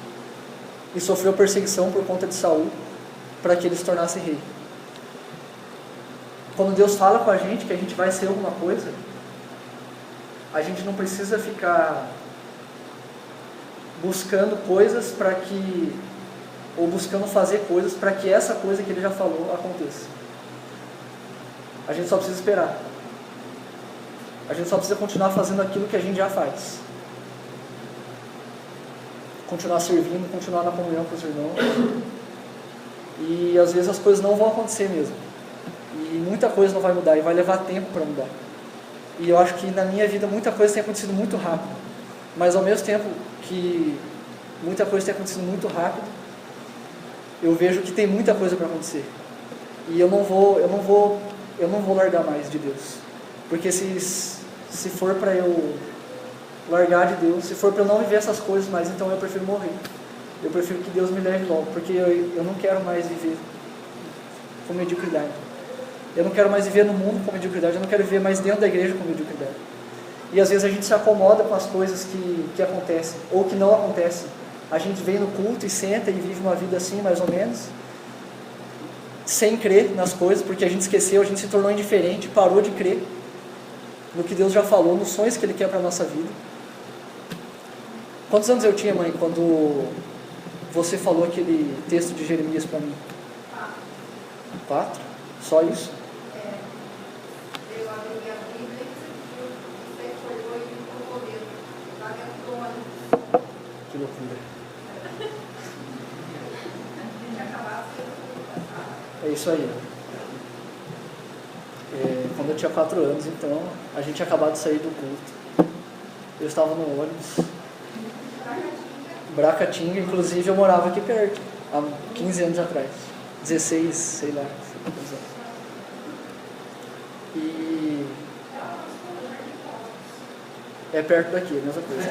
e sofreu perseguição por conta de Saul para que ele se tornasse rei. Quando Deus fala com a gente que a gente vai ser alguma coisa, a gente não precisa ficar buscando coisas para que, ou buscando fazer coisas para que essa coisa que ele já falou aconteça. A gente só precisa esperar. A gente só precisa continuar fazendo aquilo que a gente já faz. Continuar servindo, continuar na comunhão com os irmãos. E às vezes as coisas não vão acontecer mesmo. E muita coisa não vai mudar, e vai levar tempo para mudar. E eu acho que na minha vida muita coisa tem acontecido muito rápido. Mas ao mesmo tempo que muita coisa tem acontecido muito rápido, eu vejo que tem muita coisa para acontecer. E eu não vou largar mais de Deus. Porque se for para eu largar de Deus, se for para eu não viver essas coisas mais, então eu prefiro morrer. Eu prefiro que Deus me leve logo, porque eu não quero mais viver com mediocridade. Eu não quero mais viver no mundo com mediocridade, eu não quero viver mais dentro da igreja com mediocridade. E às vezes a gente se acomoda com as coisas que acontecem, ou que não acontecem. A gente vem no culto e senta e vive uma vida assim, mais ou menos, sem crer nas coisas, porque a gente esqueceu, a gente se tornou indiferente, parou de crer no que Deus já falou, nos sonhos que Ele quer para a nossa vida. Quantos anos eu tinha, mãe, quando você falou aquele texto de Jeremias para mim? 4? Só isso? Eu abri a Bíblia e você olhou e ficou correndo. Lá dentro do ônibus. Que loucura. É isso aí. Quando eu tinha 4 anos, então, a gente tinha acabado de sair do culto. Eu estava no ônibus. Bracatinga, inclusive eu morava aqui perto, há 15 anos atrás. 16, sei lá. E é perto daqui, é a mesma coisa.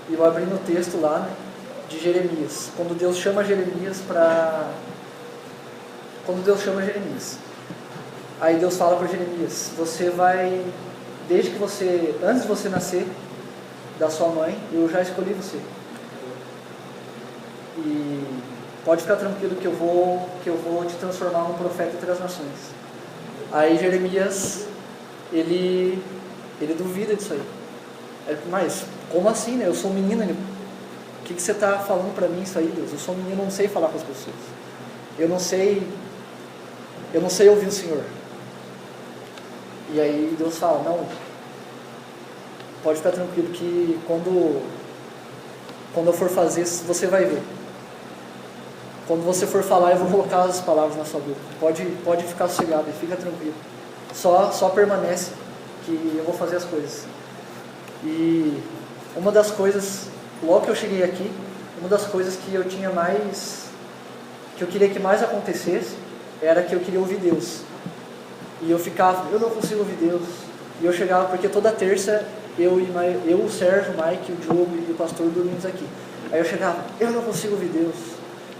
E eu abri no texto lá, né, de Jeremias, quando Deus chama Jeremias aí Deus fala para Jeremias, você vai, antes de você nascer da sua mãe, eu já escolhi você. E pode ficar tranquilo que eu vou te transformar num profeta entre as nações. Aí Jeremias, ele duvida disso aí. Mas, como assim, né? Eu sou um menino, o que você está falando para mim isso aí, Deus? Eu sou um menino, eu não sei falar com as pessoas. Eu não sei ouvir o Senhor. E aí Deus fala, não, pode ficar tranquilo que quando eu for fazer, você vai ver. Quando você for falar, eu vou colocar as palavras na sua boca. Pode ficar sossegado e fica tranquilo. Só permanece que eu vou fazer as coisas. E uma das coisas, logo que eu cheguei aqui, uma das coisas que eu queria que mais acontecesse, era que eu queria ouvir Deus. E eu ficava, eu não consigo ouvir Deus. E eu chegava, porque toda terça, eu, o Sérgio, o Mike, o Diogo e o pastor dormimos aqui. Aí eu chegava, eu não consigo ouvir Deus.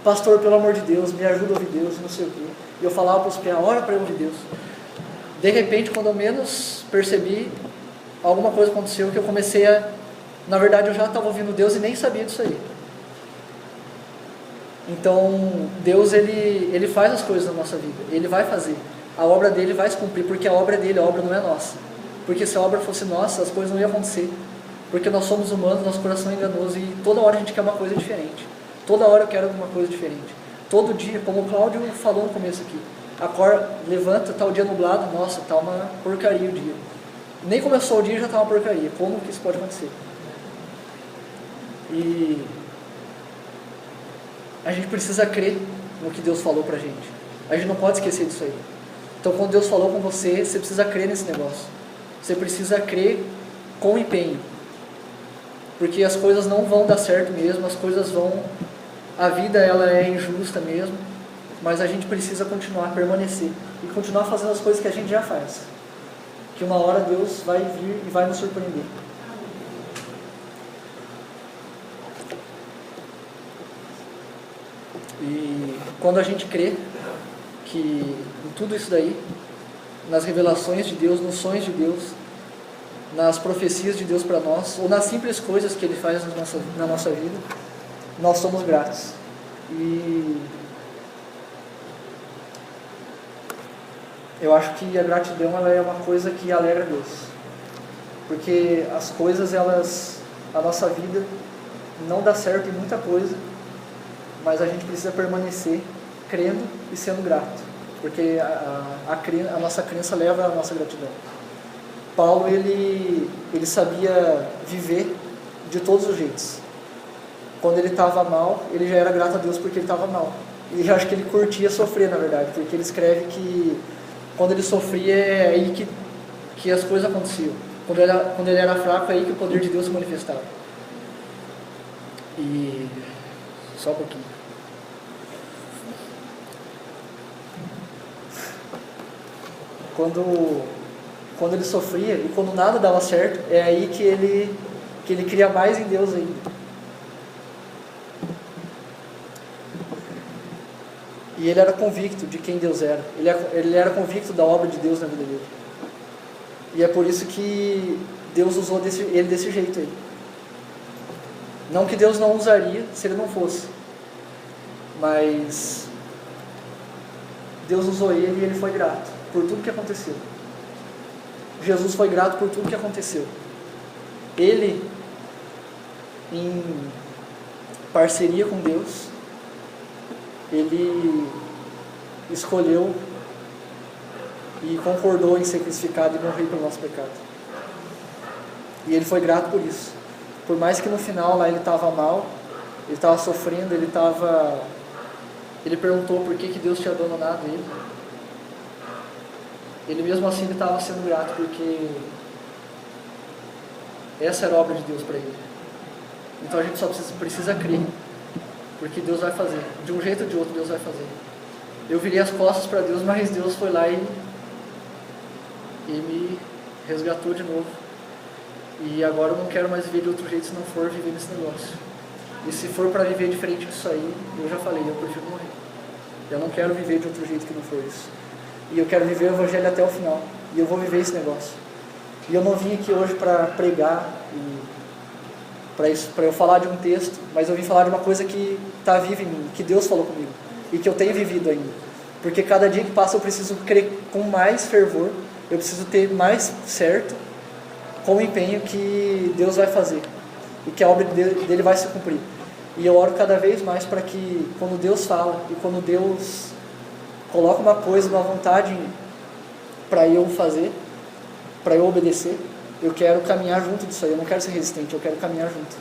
Pastor, pelo amor de Deus, me ajuda a ouvir Deus, não sei o quê. E eu falava para os piá, ora para eu ouvir Deus. De repente, quando eu menos percebi, alguma coisa aconteceu que eu comecei a... Na verdade, eu já estava ouvindo Deus e nem sabia disso aí. Então, Deus, ele faz as coisas na nossa vida. Ele vai fazer. A obra dele vai se cumprir, porque a obra dele, a obra não é nossa. Porque se a obra fosse nossa, as coisas não iam acontecer. Porque nós somos humanos, nosso coração é enganoso e toda hora a gente quer uma coisa diferente. Toda hora eu quero alguma coisa diferente. Todo dia, como o Cláudio falou no começo aqui, acorda, levanta, está o dia nublado, nossa, está uma porcaria o dia. Nem começou o dia e já está uma porcaria. Como que isso pode acontecer? E a gente precisa crer no que Deus falou pra gente. A gente não pode esquecer disso aí. Então, quando Deus falou com você, você precisa crer nesse negócio. Você precisa crer com empenho. Porque as coisas não vão dar certo mesmo, as coisas vão... A vida, ela é injusta mesmo, mas a gente precisa continuar, permanecer. E continuar fazendo as coisas que a gente já faz. Que uma hora Deus vai vir e vai nos surpreender. E quando a gente crê que em tudo isso daí, nas revelações de Deus, nos sonhos de Deus, nas profecias de Deus para nós, ou nas simples coisas que Ele faz na nossa vida, nós somos gratos. E eu acho que a gratidão, ela é uma coisa que alegra Deus. Porque as coisas, a nossa vida não dá certo em muita coisa, mas a gente precisa permanecer crendo e sendo grato, porque a nossa crença leva à nossa gratidão. Paulo, ele sabia viver de todos os jeitos. Quando ele estava mal, ele já era grato a Deus porque ele estava mal. E eu acho que ele curtia sofrer, na verdade, porque ele escreve que quando ele sofria é aí que as coisas aconteciam. Quando ele era fraco, é aí que o poder de Deus se manifestava. E só um pouquinho. Quando ele sofria e quando nada dava certo, é aí que ele cria mais em Deus ainda. E ele era convicto de quem Deus era. Ele era convicto da obra de Deus na vida dele. E é por isso que Deus usou ele desse jeito aí. Não que Deus não usaria se ele não fosse. Mas Deus usou ele e ele foi grato por tudo que aconteceu. Jesus foi grato por tudo que aconteceu. Ele, em parceria com Deus, ele escolheu e concordou em ser crucificado e morrer pelo nosso pecado. E ele foi grato por isso. Por mais que no final lá ele estava mal, ele estava sofrendo, ele perguntou por que Deus tinha abandonado ele. Ele mesmo assim estava sendo grato, porque essa era a obra de Deus para ele. Então a gente só precisa crer, porque Deus vai fazer. De um jeito ou de outro Deus vai fazer. Eu virei as costas para Deus, mas Deus foi lá e me resgatou de novo. E agora eu não quero mais viver de outro jeito se não for viver nesse negócio. E se for para viver diferente disso aí, eu já falei, eu prefiro morrer. Eu não quero viver de outro jeito que não for isso. E eu quero viver o Evangelho até o final. E eu vou viver esse negócio. E eu não vim aqui hoje para pregar, para eu falar de um texto, mas eu vim falar de uma coisa que está viva em mim, que Deus falou comigo. E que eu tenho vivido ainda. Porque cada dia que passa eu preciso crer com mais fervor, eu preciso ter mais certo, com o empenho que Deus vai fazer. E que a obra dele vai se cumprir. E eu oro cada vez mais para que, quando Deus fala, e quando Deus coloca uma coisa, uma vontade para eu fazer, para eu obedecer, eu quero caminhar junto disso aí. Eu não quero ser resistente, eu quero caminhar junto.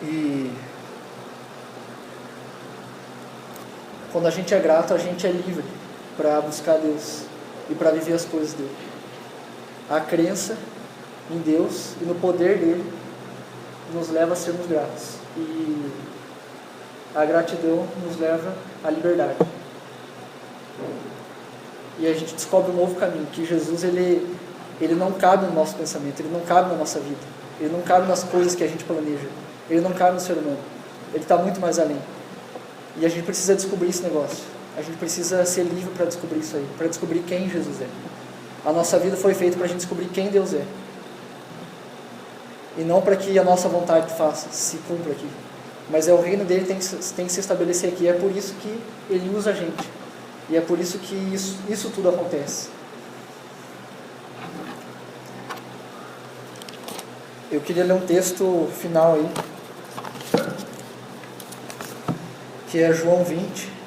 E quando a gente é grato, a gente é livre para buscar Deus e para viver as coisas dele. A crença em Deus e no poder dele nos leva a sermos gratos. E a gratidão nos leva à liberdade. E a gente descobre um novo caminho, que Jesus ele não cabe no nosso pensamento, ele não cabe na nossa vida, ele não cabe nas coisas que a gente planeja, ele não cabe no ser humano, ele está muito mais além. E a gente precisa descobrir esse negócio, a gente precisa ser livre para descobrir isso aí, para descobrir quem Jesus é. A nossa vida foi feita para a gente descobrir quem Deus é. E não para que a nossa vontade se cumpra aqui. Mas é o reino dele tem que se estabelecer aqui. É por isso que ele usa a gente. E é por isso que isso tudo acontece. Eu queria ler um texto final aí, que é João 20.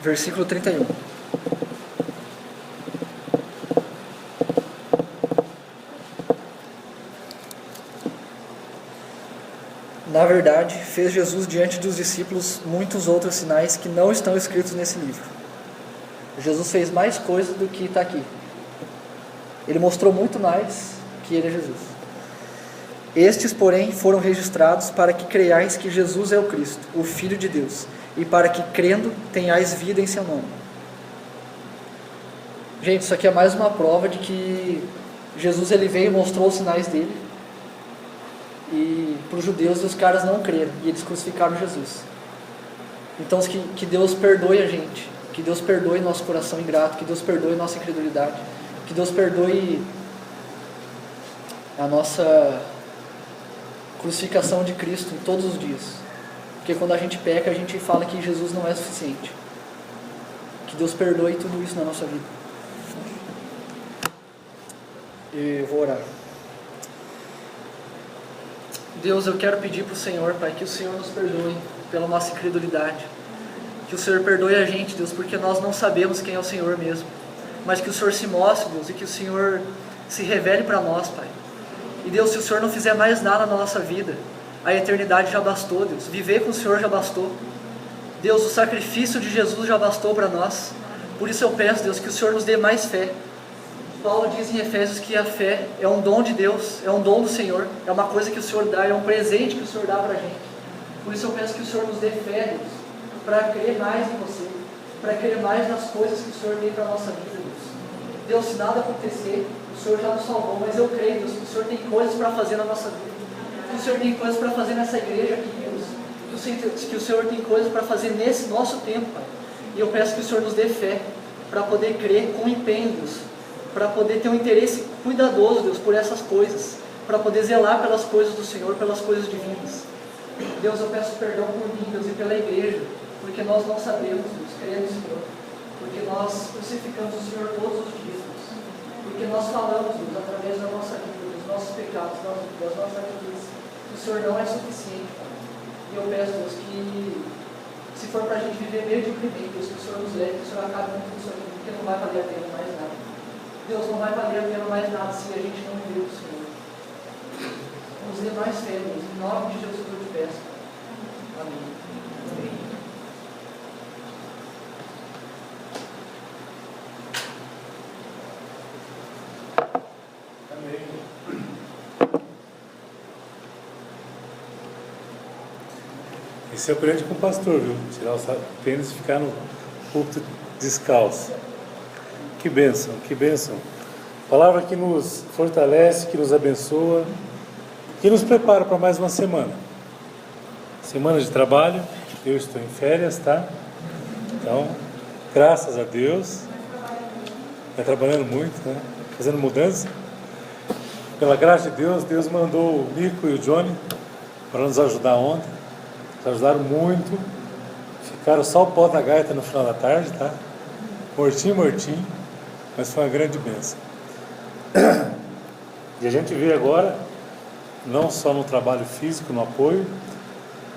versículo 31. Na verdade, fez Jesus diante dos discípulos muitos outros sinais que não estão escritos nesse livro. Jesus fez mais coisas do que está aqui. Ele mostrou muito mais que ele é Jesus. Estes, porém, foram registrados para que creiais que Jesus é o Cristo, o Filho de Deus, e para que, crendo, tenhais vida em seu nome. Gente, isso aqui é mais uma prova de que Jesus ele veio e mostrou os sinais dele, e para os judeus os caras não creram, e eles crucificaram Jesus. Então que Deus perdoe a gente, que Deus perdoe nosso coração ingrato, que Deus perdoe nossa incredulidade, que Deus perdoe a nossa crucificação de Cristo todos os dias. Porque quando a gente peca, a gente fala que Jesus não é suficiente. Que Deus perdoe tudo isso na nossa vida. E eu vou orar. Deus, eu quero pedir para o Senhor, Pai, que o Senhor nos perdoe pela nossa incredulidade. Que o Senhor perdoe a gente, Deus, porque nós não sabemos quem é o Senhor mesmo. Mas que o Senhor se mostre, Deus, e que o Senhor se revele para nós, Pai. E Deus, se o Senhor não fizer mais nada na nossa vida, a eternidade já bastou, Deus. Viver com o Senhor já bastou. Deus, o sacrifício de Jesus já bastou para nós. Por isso eu peço, Deus, que o Senhor nos dê mais fé. Paulo diz em Efésios que a fé é um dom de Deus, é um dom do Senhor, é uma coisa que o Senhor dá, é um presente que o Senhor dá para a gente. Por isso eu peço que o Senhor nos dê fé, Deus, para crer mais em você, para crer mais nas coisas que o Senhor tem para a nossa vida, Deus. Deus, se nada acontecer, o Senhor já nos salvou, mas eu creio, Deus, que o Senhor tem coisas para fazer na nossa vida, que o Senhor tem coisas para fazer nessa igreja aqui, Deus, que o Senhor tem coisas para fazer nesse nosso tempo, Pai. E eu peço que o Senhor nos dê fé, para poder crer com empenho, Deus, para poder ter um interesse cuidadoso, Deus, por essas coisas, para poder zelar pelas coisas do Senhor, pelas coisas divinas. Deus, eu peço perdão por mim, Deus, e pela igreja, porque nós não sabemos, Deus, crer no Senhor, porque nós crucificamos o Senhor todos os dias, Deus, porque nós falamos, Deus, através da nossa vida, dos nossos pecados, das nossas atitudes, que o Senhor não é suficiente, Pai. E eu peço, Deus, que se for para a gente viver mediocremente, Deus, que o Senhor nos leve, que o Senhor acabe com isso aqui, porque não vai valer a pena mais nada. Deus, não vai valer a pena mais nada se a gente não viver o Senhor. Nos dê mais fé, Deus. Em nome de Jesus eu te peço. Amém. E se aprende com o pastor, viu? Tirar o tênis e ficar no púlpito descalço. Que bênção, que bênção. Palavra que nos fortalece, que nos abençoa, que nos prepara para mais uma semana. Semana de trabalho, eu estou em férias, tá? Então, graças a Deus. Está trabalhando muito, né? Fazendo mudança. Pela graça de Deus, Deus mandou o Nico e o Johnny para nos ajudar ontem. Nos ajudaram muito. Ficaram só o pó da gaita no final da tarde, tá? Mortinho, mortinho. Mas foi uma grande bênção. E a gente vê agora, não só no trabalho físico, no apoio,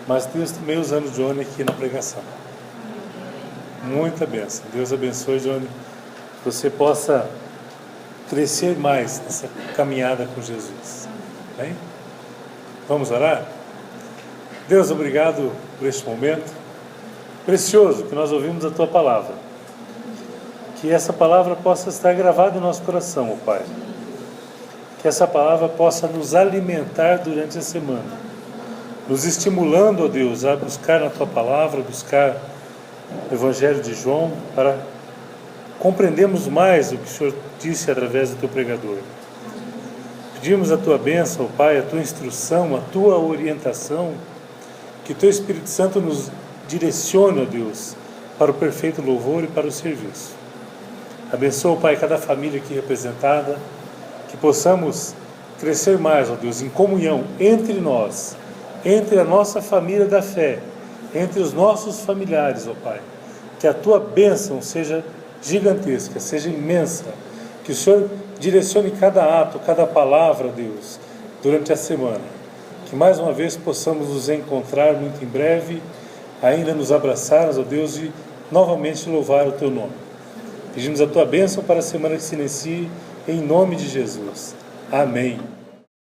mas Deus também usando o Johnny aqui na pregação. Muita bênção. Deus abençoe, Johnny, que você possa crescer mais nessa caminhada com Jesus. Bem? Vamos orar? Deus, obrigado por este momento precioso que nós ouvimos a Tua Palavra. Que essa palavra possa estar gravada em nosso coração, ó Pai. Que essa palavra possa nos alimentar durante a semana, nos estimulando, ó Deus, a buscar na Tua Palavra, buscar o Evangelho de João, para compreendermos mais o que o Senhor disse através do Teu pregador. Pedimos a Tua bênção, ó Pai, a Tua instrução, a Tua orientação, que o Teu Espírito Santo nos direcione, ó Deus, para o perfeito louvor e para o serviço. Abençoa, Pai, cada família aqui representada, que possamos crescer mais, ó Deus, em comunhão entre nós, entre a nossa família da fé, entre os nossos familiares, ó Pai. Que a Tua bênção seja gigantesca, seja imensa, que o Senhor direcione cada ato, cada palavra, ó Deus, durante a semana. Que mais uma vez possamos nos encontrar muito em breve ainda nos abraçarmos, ó Deus, e novamente louvar o Teu nome. Pedimos a Tua bênção para a semana que se inicie, em nome de Jesus. Amém.